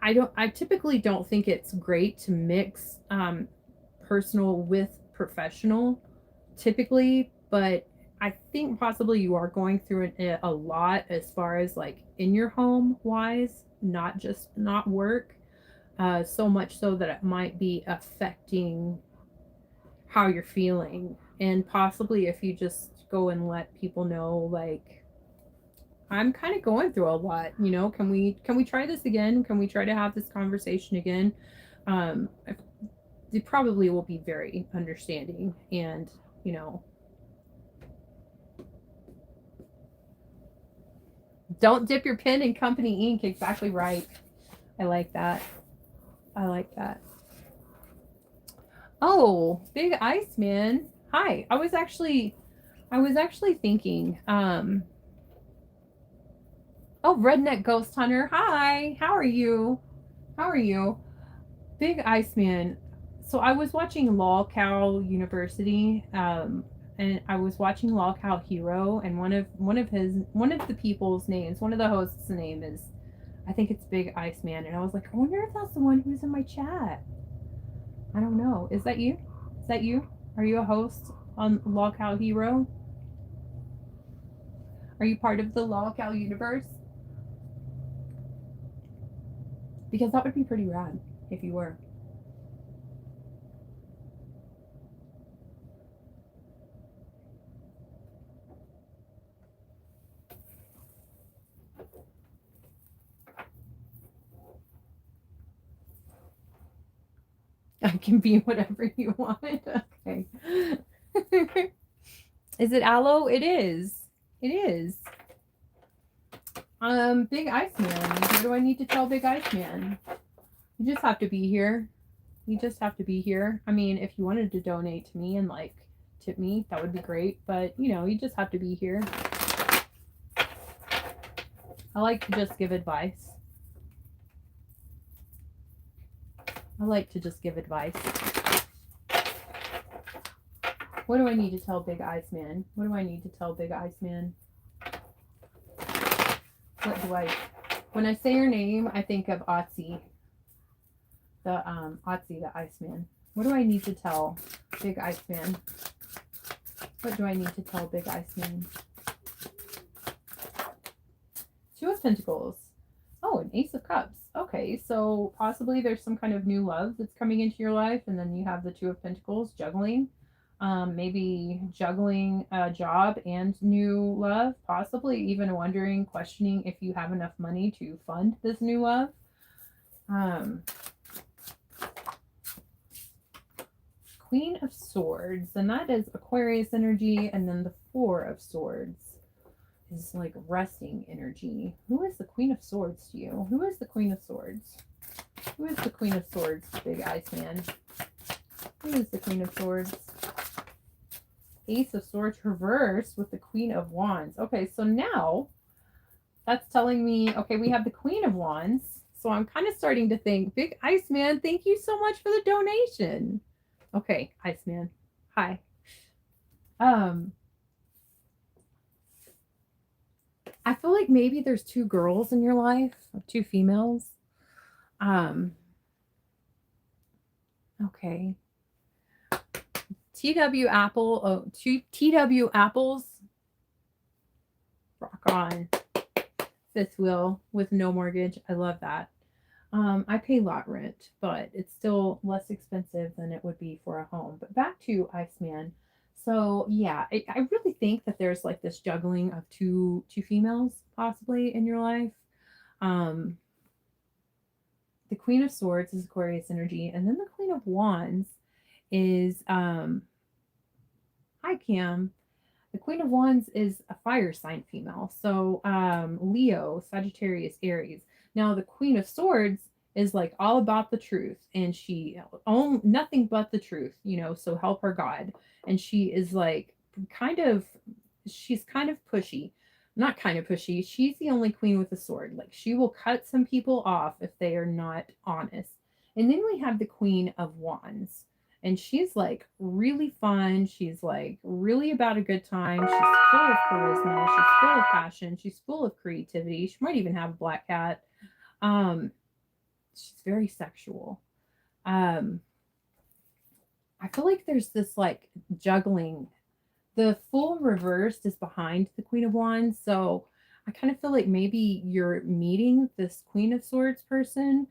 I typically don't think it's great to mix personal with professional typically, but I think possibly you are going through a lot as far as like in your home wise, not work. So much so that it might be affecting how you're feeling. And possibly if you just go and let people know, like, I'm kind of going through a lot, can we try this again? Can we try to have this conversation again? Um, they probably will be very understanding, and don't dip your pen in company ink. Exactly right. I like that. I like that. Oh, Big Iceman. Hi. I was actually thinking, oh, Redneck Ghost Hunter. Hi. How are you? How are you? Big Iceman. So I was watching LolCow University, and I was watching LolCow Hero, and one of the people's names, one of the hosts' name is, I think it's Big Iceman, and I was like, I wonder if that's the one who's in my chat. I don't know. Is that you? Is that you? Are you a host on LolCow Hero? Are you part of the LolCow universe? Because that would be pretty rad if you were. I can be whatever you want. Okay. Is it aloe? It is. It is. Big Iceman. What do I need to tell Big Iceman? You just have to be here. You just have to be here. I mean, if you wanted to donate to me and like tip me, that would be great. But you just have to be here. I like to just give advice. I like to just give advice. What do I need to tell Big Iceman? What do I need to tell Big Iceman? What do I... When I say your name, I think of Otzi. Otzi, the Iceman. What do I need to tell Big Iceman? What do I need to tell Big Iceman? Two of Pentacles. Oh, an Ace of Cups. Okay, so possibly there's some kind of new love that's coming into your life, and then you have the Two of Pentacles, juggling. Maybe juggling a job and new love, possibly even wondering, questioning if you have enough money to fund this new love. Queen of Swords, and that is Aquarius energy, and then the Four of Swords is like resting energy. Who is the Queen of Swords to you? Who is the Queen of Swords? Who is the Queen of Swords, Big Iceman? Who is the Queen of Swords? Ace of Swords reversed with the Queen of Wands. Okay, so now that's telling me, okay, we have the Queen of Wands. So I'm kind of starting to think, Big Iceman, thank you so much for the donation. Okay, Iceman. Hi. I feel like maybe there's two girls in your life, or two females. Um, okay. TW Apple, oh, two TW Apples, rock on. Fifth wheel with no mortgage. I love that. I pay lot rent, but it's still less expensive than it would be for a home. But back to Iceman. So yeah, I really think that there's like this juggling of two females possibly in your life. Um, the Queen of Swords is Aquarius energy, and then the Queen of Wands is hi Cam. The Queen of Wands is a fire sign female. So Leo, Sagittarius, Aries. Now the Queen of Swords is like all about the truth and she own nothing but the truth, so help her God. And she is like kind of she's kind of pushy. Not kind of pushy. She's the only queen with a sword. Like she will cut some people off if they are not honest. And then we have the Queen of Wands, and she's like really fun. She's like really about a good time. She's full of charisma. She's full of passion. She's full of creativity. She might even have a black cat. Um, she's very sexual. Um, I feel like there's this like juggling. The full reversed is behind the Queen of Wands, so I kind of feel like maybe you're meeting this Queen of Swords person,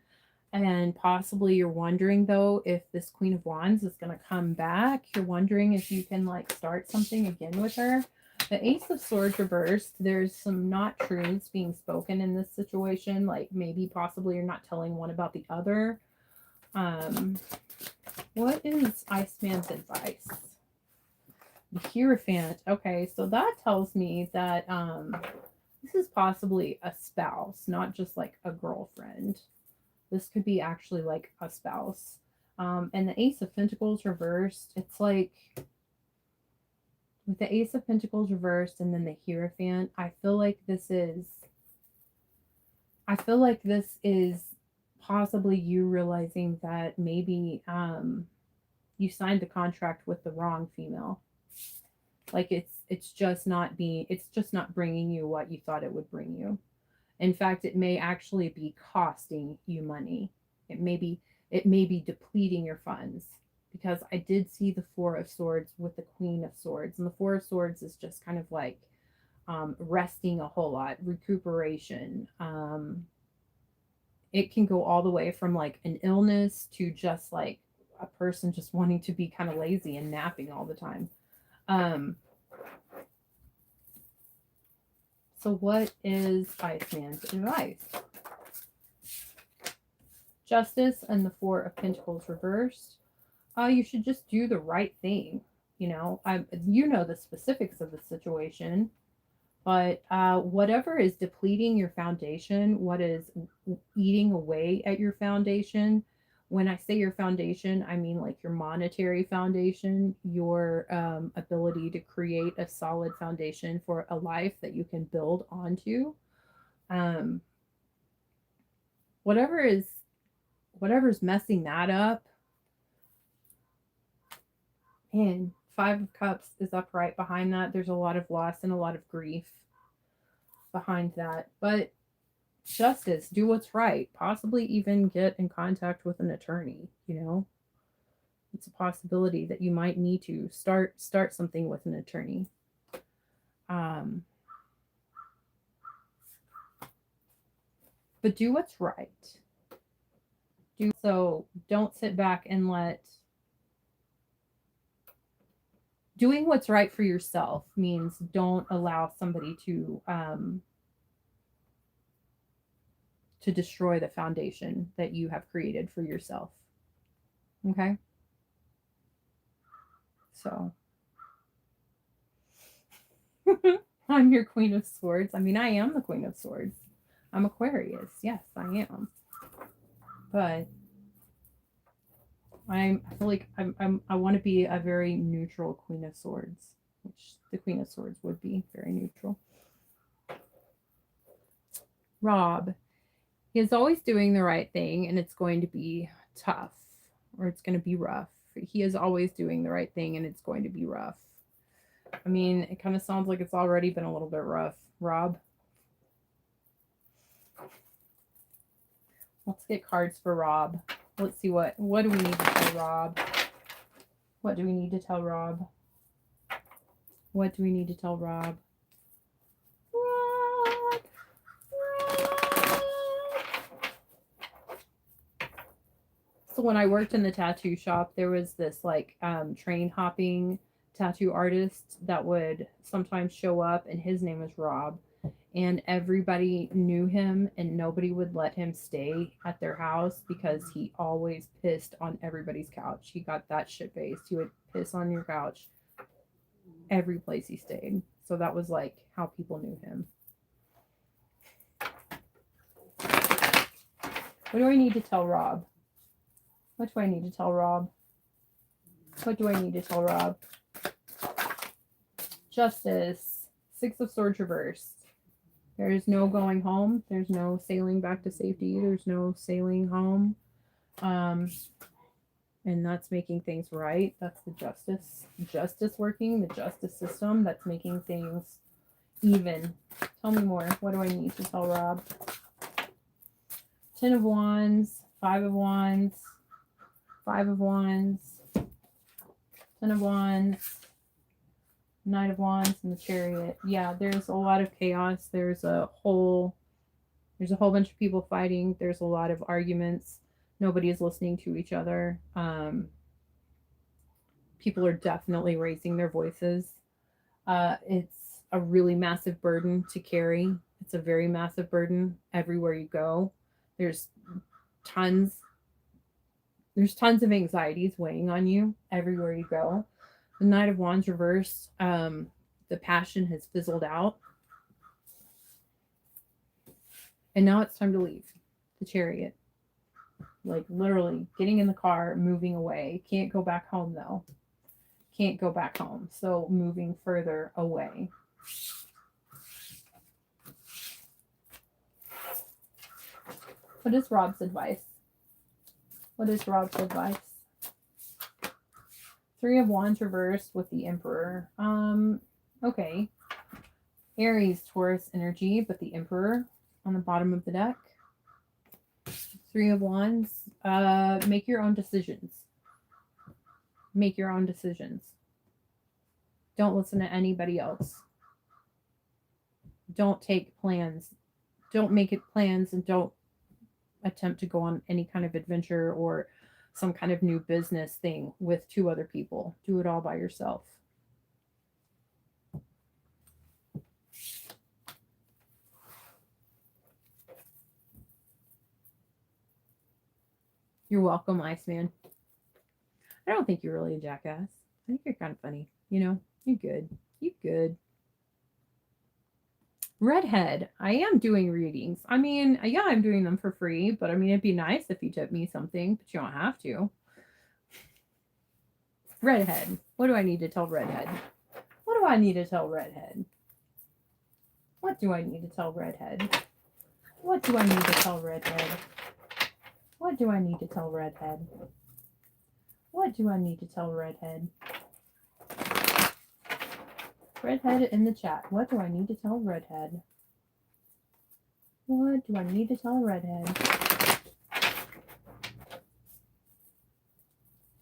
and possibly you're wondering though if this Queen of Wands is going to come back. You're wondering if you can like start something again with her. The Ace of Swords reversed, there's some not truths being spoken in this situation. Like maybe possibly you're not telling one about the other. Um, what is Iceman's advice? The Hierophant. Okay, so that tells me that this is possibly a spouse, not just like a girlfriend. This could be actually like a spouse. And the Ace of Pentacles reversed, it's like with the Ace of Pentacles reversed and then the Hierophant, I feel like this is possibly you realizing that maybe you signed the contract with the wrong female. Like it's just not bringing you what you thought it would bring you. In fact, it may actually be costing you money. It may be depleting your funds, because I did see the Four of Swords with the Queen of Swords, and the Four of Swords is just kind of like resting a whole lot, recuperation. It can go all the way from like an illness to just like a person just wanting to be kind of lazy and napping all the time. Um, so what is Iceman's advice? Justice and the Four of Pentacles reversed. You should just do the right thing. You know the specifics of the situation, but whatever is depleting your foundation, what is eating away at your foundation. When I say your foundation, I mean like your monetary foundation, your ability to create a solid foundation for a life that you can build onto. Um, whatever's messing that up. And Five of Cups is up right behind that. There's a lot of loss and a lot of grief behind that. But justice, do what's right. Possibly even get in contact with an attorney. It's a possibility that you might need to start something with an attorney. But do what's right. Don't sit back and let doing what's right for yourself means don't allow somebody to destroy the foundation that you have created for yourself. Okay? So I'm your Queen of Swords. I mean, I am the Queen of Swords. I'm Aquarius. Yes, I am. But I feel like I want to be a very neutral Queen of Swords, which the Queen of Swords would be very neutral. Rob, he is always doing the right thing, and it's going to be tough, or it's going to be rough. He is always doing the right thing, and it's going to be rough. I mean, it kind of sounds like it's already been a little bit rough, Rob. Let's get cards for Rob. Let's see what do we need to tell Rob? What do we need to tell Rob? What do we need to tell Rob? Rob. Rob. So when I worked in the tattoo shop, there was this like train hopping tattoo artist that would sometimes show up, and his name was Rob. And everybody knew him, and nobody would let him stay at their house because he always pissed on everybody's couch. He got that shit faced. He would piss on your couch every place he stayed. So that was like how people knew him. What do I need to tell Rob? What do I need to tell Rob? What do I need to tell Rob? Justice. 6 of Swords reversed. There is no going home. There's no sailing back to safety. There's no sailing home. And that's making things right. That's the justice working, the justice system that's making things even. Tell me more. What do I need to tell Rob? 10 of Wands, 5 of Wands, 5 of Wands, 10 of Wands, Knight of Wands, and the Chariot. Yeah, there's a lot of chaos. There's a whole bunch of people fighting. There's a lot of arguments. Nobody is listening to each other. People are definitely raising their voices. It's a really massive burden to carry. It's a very massive burden everywhere you go. There's tons of anxieties weighing on you everywhere you go. The Knight of Wands reversed. The passion has fizzled out. And now it's time to leave. The Chariot. Like literally getting in the car, moving away. Can't go back home though. Can't go back home. So moving further away. What is Rob's advice? What is Rob's advice? 3 of Wands reversed with the Emperor. Okay. Aries, Taurus energy, but the Emperor on the bottom of the deck. 3 of Wands. Make your own decisions. Make your own decisions. Don't listen to anybody else. Don't take plans. Don't make it plans, and don't attempt to go on any kind of adventure or some kind of new business thing with 2 other people. Do it all by yourself. You're welcome, Iceman. I don't think you're really a jackass. I think you're kind of funny. You know, you're good. You're good. Redhead. I am doing readings. I mean, yeah, I'm doing them for free, but I mean, it'd be nice if you tip me something, but you don't have to. Redhead. What do I need to tell Redhead? What do I need to tell Redhead? What do I need to tell Redhead? What do I need to tell Redhead? What do I need to tell Redhead? What do I need to tell Redhead? Redhead in the chat. What do I need to tell Redhead? What do I need to tell Redhead?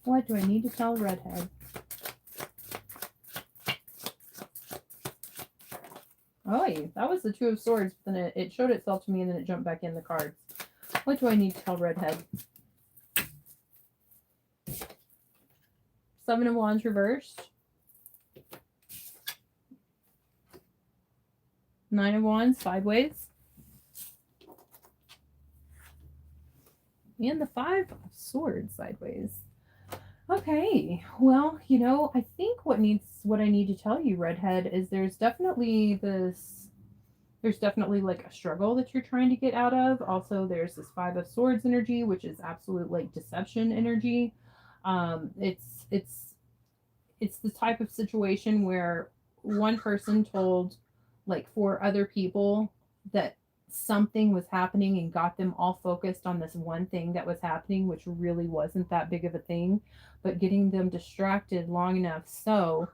What do I need to tell Redhead? Oh, that was the 2 of Swords. But then it showed itself to me, and then it jumped back in the cards. What do I need to tell Redhead? 7 of Wands reversed. 9 of Wands sideways. And the 5 of Swords sideways. Okay, well, you know, I think what I need to tell you, Redhead, is there's definitely like a struggle that you're trying to get out of. Also, there's this 5 of Swords energy, which is absolute like deception energy. It's the type of situation where one person told like 4 other people that something was happening and got them all focused on this one thing that was happening, which really wasn't that big of a thing, but getting them distracted long enough so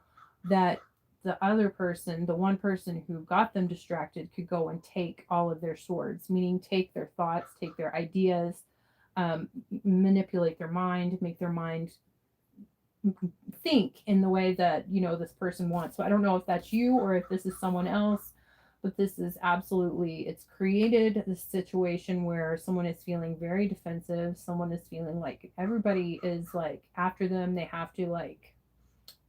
that the other person, the one person who got them distracted, could go and take all of their swords, meaning take their thoughts, take their ideas, manipulate their mind, make their mind think in the way that this person wants. So I don't know if that's you or if this is someone else, but this is absolutely, it's created this situation where someone is feeling very defensive. Someone is feeling like everybody is like after them. They have to like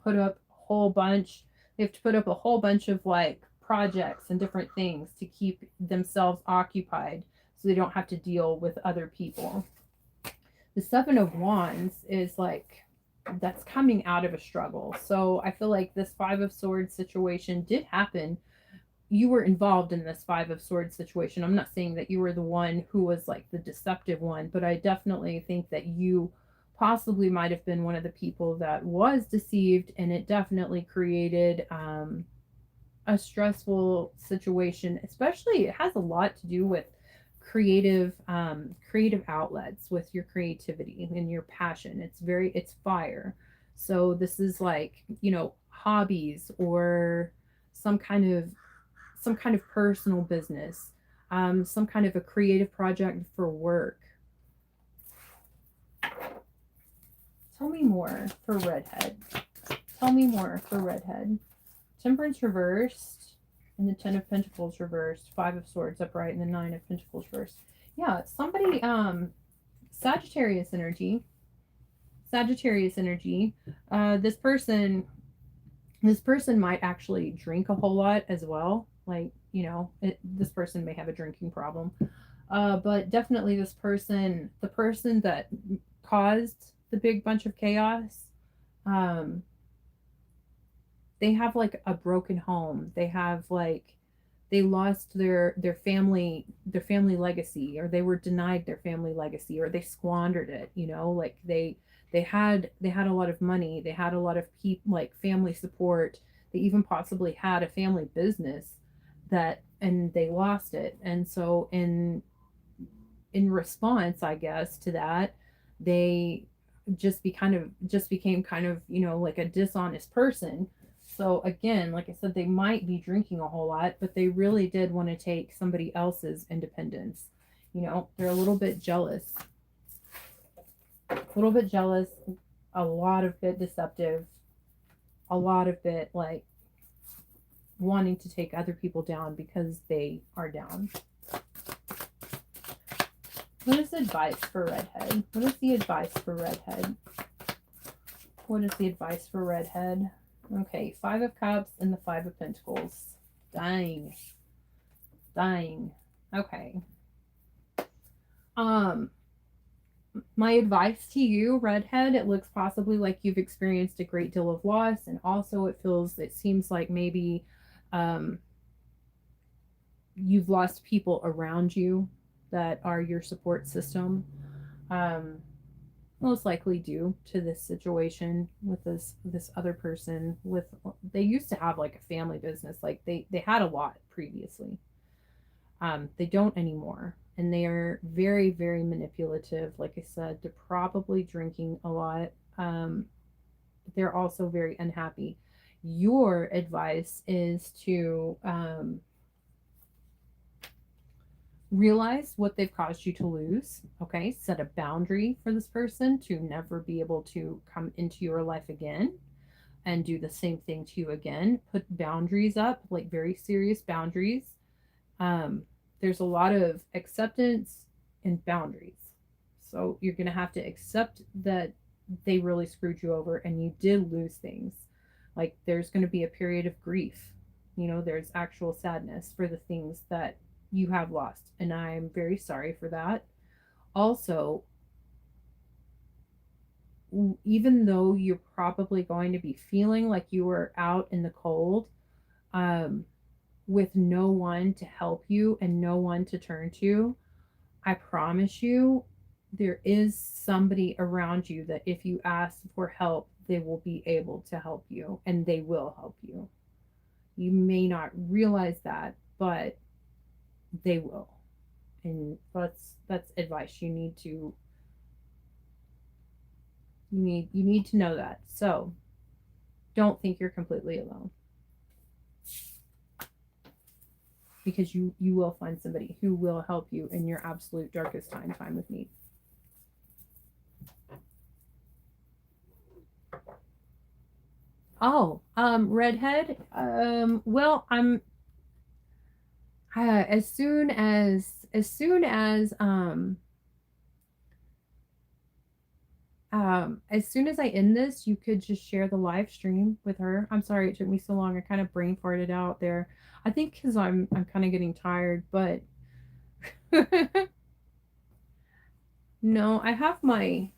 put up a whole bunch. They have to put up a whole bunch of like projects and different things to keep themselves occupied so they don't have to deal with other people. The Seven of Wands is like that's coming out of a struggle. So I feel like this Five of Swords situation did happen. You were involved in this Five of Swords situation. I'm not saying that you were the one who was like the deceptive one, but I definitely think that you possibly might have been one of the people that was deceived, and it definitely created a stressful situation. Especially, it has a lot to do with creative outlets, with your creativity and your passion. It's fire. So this is like hobbies or some kind of personal business, some kind of a creative project for work. Tell me more for redhead. Tell me more for redhead. Temperance reversed, and the Ten of Pentacles reversed, Five of Swords upright, and the Nine of Pentacles reversed. Yeah, somebody, Sagittarius energy. Sagittarius energy. This person might actually drink a whole lot as well. Like, this person may have a drinking problem. But definitely this person, the person that caused the big bunch of chaos, um, they have like a broken home. They have like they lost their family legacy, or they were denied their family legacy, or they squandered it. Like they had a lot of money. They had a lot of people, like family support. They even possibly had a family business and they lost it. And so in response, I guess, to that, they just became kind of, like a dishonest person. So again, like I said, they might be drinking a whole lot, but they really did want to take somebody else's independence. They're a little bit jealous. A little bit jealous, a lot of bit deceptive, a lot of bit like wanting to take other people down because they are down. What is advice for redhead? What is the advice for redhead? What is the advice for redhead? Okay, Five of Cups and the Five of Pentacles. Dying. Okay. My advice to you, redhead, it looks possibly like you've experienced a great deal of loss, and also it seems like maybe you've lost people around you that are your support system. Most likely due to this situation with this other person. With They used to have like a family business, like they had a lot previously. They don't anymore, and they are very, very manipulative. Like I said, they're probably drinking a lot. They're also very unhappy. Your advice is to realize what they've caused you to lose. Okay, set a boundary for this person to never be able to come into your life again and do the same thing to you again. Put boundaries up, like very serious boundaries. There's a lot of acceptance and boundaries. So you're going to have to accept that they really screwed you over and you did lose things. Like there's going to be a period of grief. There's actual sadness for the things that you have lost. And I'm very sorry for that. Also, even though you're probably going to be feeling like you were out in the cold, with no one to help you and no one to turn to, I promise you, there is somebody around you that if you ask for help, they will be able to help you, and they will help you. You may not realize that, but they will. And that's advice. You need to know that. So don't think you're completely alone. Because you will find somebody who will help you in your absolute darkest time of need. Oh, redhead. Well, I'm as soon as I end this, you could just share the live stream with her. I'm sorry it took me so long. I kind of brain farted out there. I think because I'm kind of getting tired, but no, I have my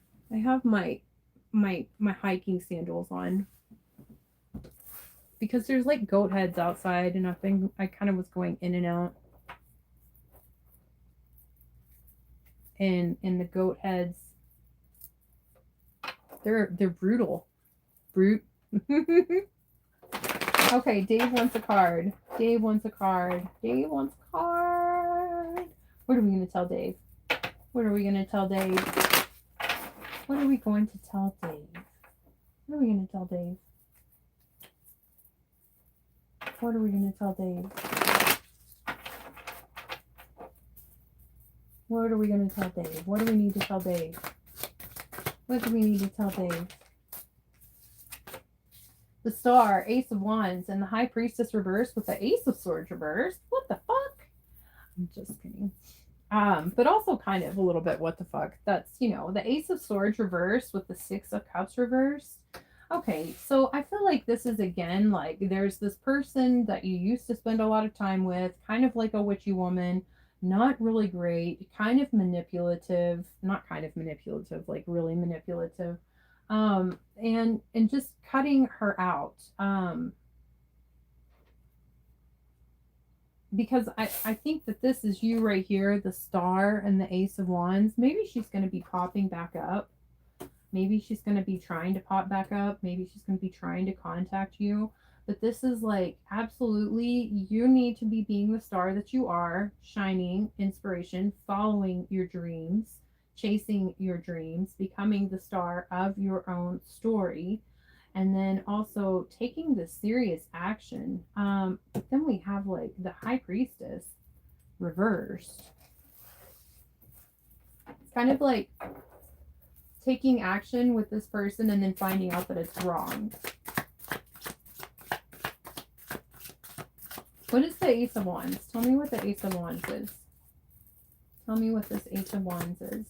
hiking sandals on because there's like goat heads outside, and I kind of was going in and out, and the goat heads, they're brutal, brute. Okay, Dave wants a card. Dave wants a card. Dave wants a card. What are we gonna tell Dave? What are we gonna tell Dave? What are we going to tell Dave? What are we gonna tell Dave? What are we gonna tell Dave? What are we gonna tell Dave? What do we need to tell Dave? What do we need to tell Dave? The Star, Ace of Wands, and the High Priestess reversed with the Ace of Swords reversed. What the fuck? I'm just kidding. But also kind of a little bit what the fuck. That's, the Ace of Swords reversed with the Six of Cups reversed. Okay, so I feel like this is again like there's this person that you used to spend a lot of time with, kind of like a witchy woman, not really great, kind of manipulative, not kind of manipulative, like really manipulative. And just cutting her out. Because I think that this is you right here, the Star and the Ace of Wands. Maybe she's going to be popping back up. Maybe she's going to be trying to pop back up. Maybe she's going to be trying to contact you. But this is like, absolutely, you need to be being the star that you are, shining, inspiration, following your dreams, chasing your dreams, becoming the star of your own story, and then also taking the serious action. But then we have like the High Priestess reversed. It's kind of like taking action with this person and then finding out that it's wrong. What is the Ace of Wands? Tell me what the Ace of Wands is. Tell me what this Ace of Wands is.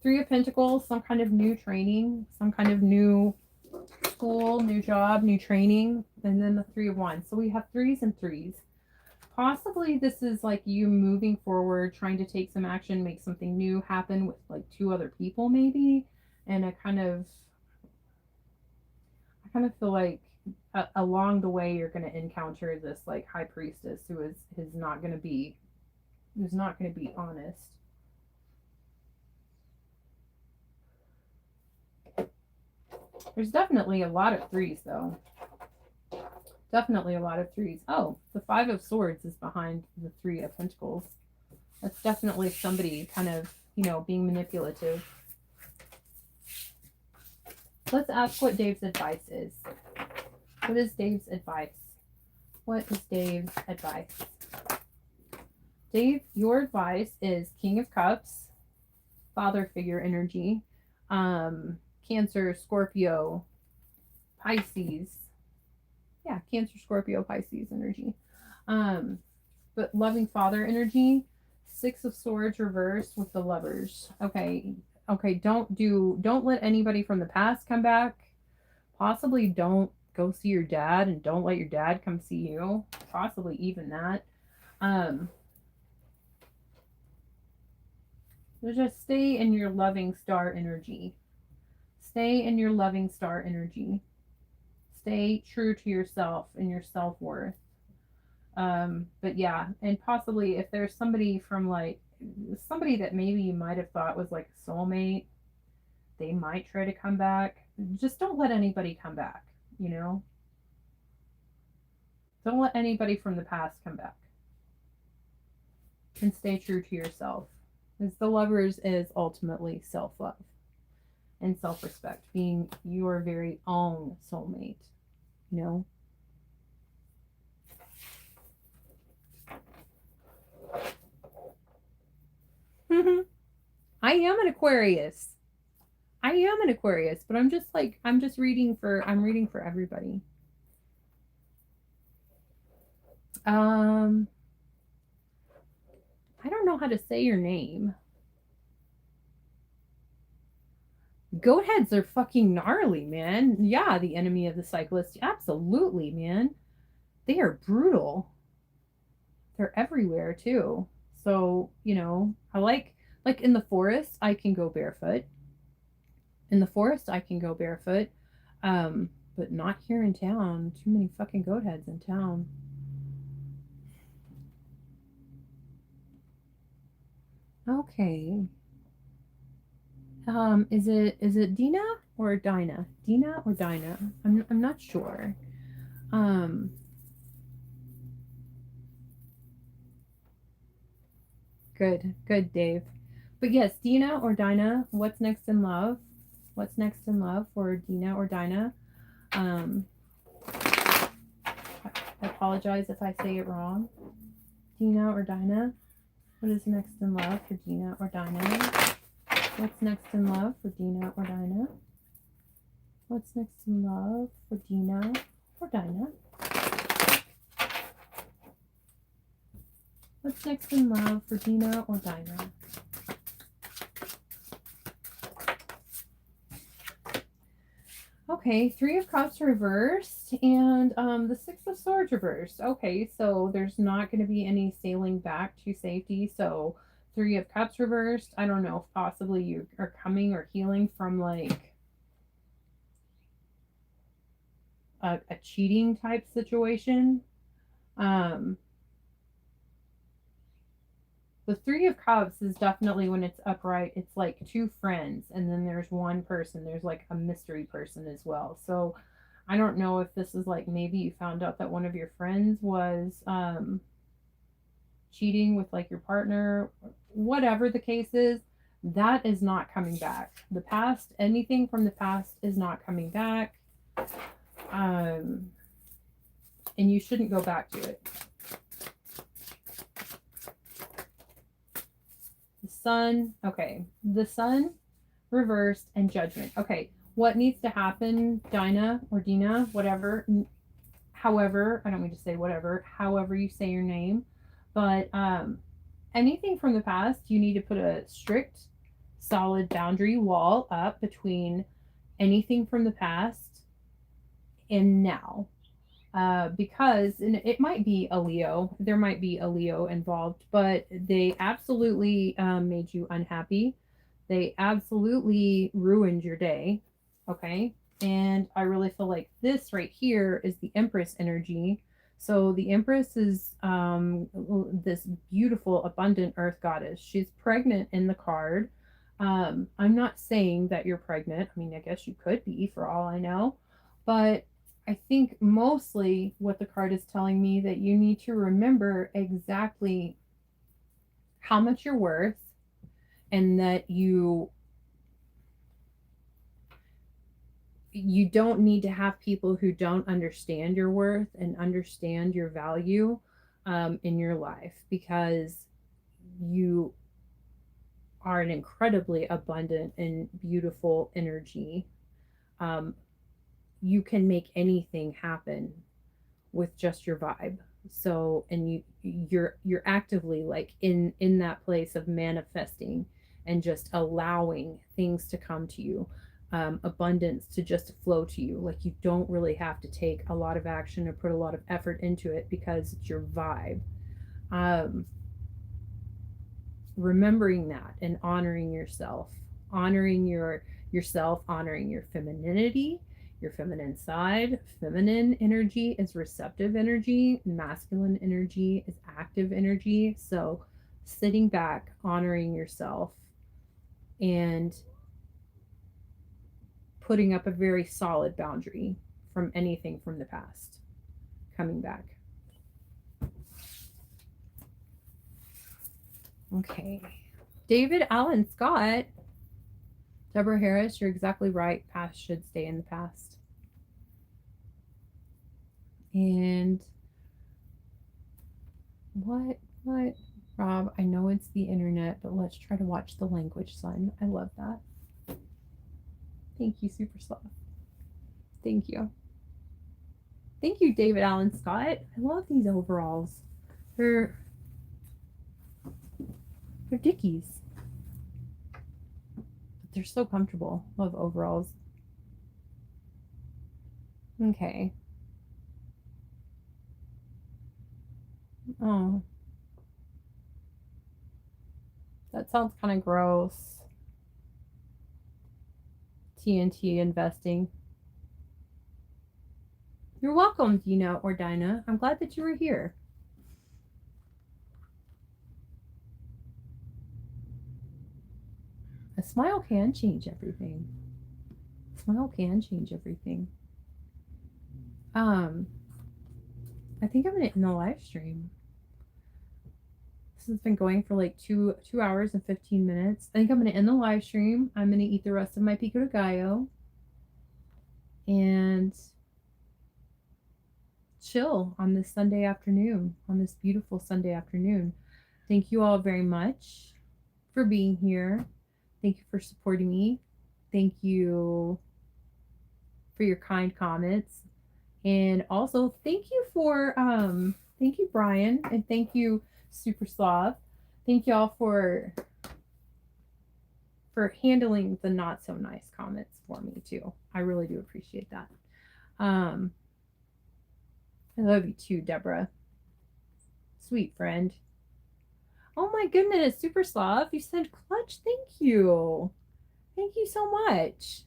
Three of Pentacles, some kind of new training, some kind of new school, new job, new training, and then the Three of Wands. So we have threes and threes. Possibly this is like you moving forward, trying to take some action, make something new happen with like two other people maybe. And I kind of feel like along the way you're going to encounter this like High Priestess who is not going to be honest. There's definitely a lot of threes though. Definitely a lot of threes. Oh, the Five of Swords is behind the Three of Pentacles. That's definitely somebody kind of, being manipulative. Let's ask what Dave's advice is. What is Dave's advice? What is Dave's advice? Dave, your advice is King of Cups, father figure energy, Cancer, Scorpio, Pisces. Yeah, Cancer, Scorpio, Pisces energy. But loving father energy, Six of Swords reversed with the Lovers. Okay, don't let anybody from the past come back. Possibly don't go see your dad, and don't let your dad come see you. Possibly even that. So just stay in your loving star energy. Stay in your loving star energy. Stay true to yourself and your self-worth. But yeah, and possibly if there's somebody from like somebody that maybe you might have thought was like a soulmate, they might try to come back. Just don't let anybody come back, Don't let anybody from the past come back. And stay true to yourself. Because the Lovers is ultimately self-love and self-respect, being your very own soulmate. you know. I am an Aquarius. I am an Aquarius, but I'm just like, I'm reading for everybody. I don't know how to say your name. Goat heads are fucking gnarly, man. Yeah, the enemy of the cyclist. Absolutely, man. They are brutal. They're everywhere too. So, you know, I like in the forest, I can go barefoot. In the forest, I can go barefoot. But not here in town. Too many fucking goat heads in town. Okay. Is it Dina or Dinah? Dina or Dinah? I'm not sure. Um, good, Dave. But yes, Dina or Dinah. What's next in love? What's next in love for Dina or Dinah? Um, I apologize if I say it wrong. Dina or Dinah. What is next in love for Dina or Dinah? What's next in love for Dina or Dinah? What's next in love for Dina or Dinah? What's next in love for Dina or Dinah? Okay, Three of Cups reversed and the Six of Swords reversed. Okay, so there's not going to be any sailing back to safety. So Three of Cups reversed. I don't know if possibly you are coming or healing from like a cheating type situation. Um, the Three of Cups is definitely when it's upright, it's like two friends, and then there's one person. There's like a mystery person as well. So I don't know if this is like maybe you found out that one of your friends was cheating with like your partner, whatever the case is, that is not coming back. The past, anything from the past is not coming back. And you shouldn't go back to it. The sun, okay. The sun reversed and judgment. Okay, what needs to happen, Dinah or Dina, whatever, however, I don't mean to say whatever, however you say your name, but anything from the past, you need to put a strict, solid boundary wall up between anything from the past and now. Because and it might be a Leo, there might be a Leo involved, but they absolutely made you unhappy. They absolutely ruined your day. Okay. And I really feel like this right here is the Empress energy. So the Empress is this beautiful, abundant earth goddess. She's pregnant in the card. I'm not saying that you're pregnant. I mean, I guess you could be for all I know. But I think mostly what the card is telling me that you need to remember exactly how much you're worth and that you don't need to have people who don't understand your worth and understand your value in your life because you are an incredibly abundant and beautiful energy. Um, you can make anything happen with just your vibe. So and you're actively like in that place of manifesting and just allowing things to come to you, abundance to just flow to you. Like you don't really have to take a lot of action or put a lot of effort into it because it's your vibe. um, Remembering that and honoring yourself, honoring yourself, honoring your femininity, your feminine side. Feminine energy is receptive energy, masculine energy is active energy. So sitting back, honoring yourself, and putting up a very solid boundary from anything from the past coming back. Okay. David Allen Scott. Deborah Harris, you're exactly right. Past should stay in the past. And what? Rob, I know it's the internet, but let's try to watch the language, son. I love that. Thank you, Super Sloth. Thank you. Thank you, David Allen Scott. I love these overalls. They're dickies. But they're so comfortable. Love overalls. Okay. Oh, that sounds kind of gross. TNT investing. You're welcome, Dina or Dinah. I'm glad that you were here. A smile can change everything. A smile can change everything. I think I'm gonna end the live stream. This has been going for like 2 hours and 15 minutes. I think I'm gonna end the live stream. I'm gonna eat the rest of my pico de gallo and chill on this Sunday afternoon, on this beautiful Sunday afternoon. Thank you all very much for being here. Thank you for supporting me. Thank you for your kind comments. And also thank you Brian, and thank you Super Slav. Thank y'all for handling the not so nice comments for me too. I really do appreciate that. I love you too, Deborah. Sweet friend. Oh my goodness, Super Slav, you said clutch. Thank you. Thank you so much.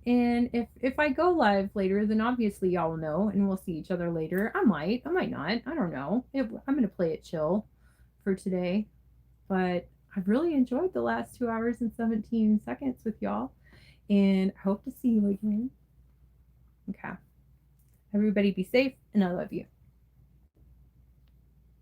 And if I go live later, then obviously y'all will know, and we'll see each other later. I might not. I don't know. I'm gonna play it chill for today, but I've really enjoyed the last 2 hours and 17 seconds with y'all, and I hope to see you again. Okay. Everybody be safe, and I love you.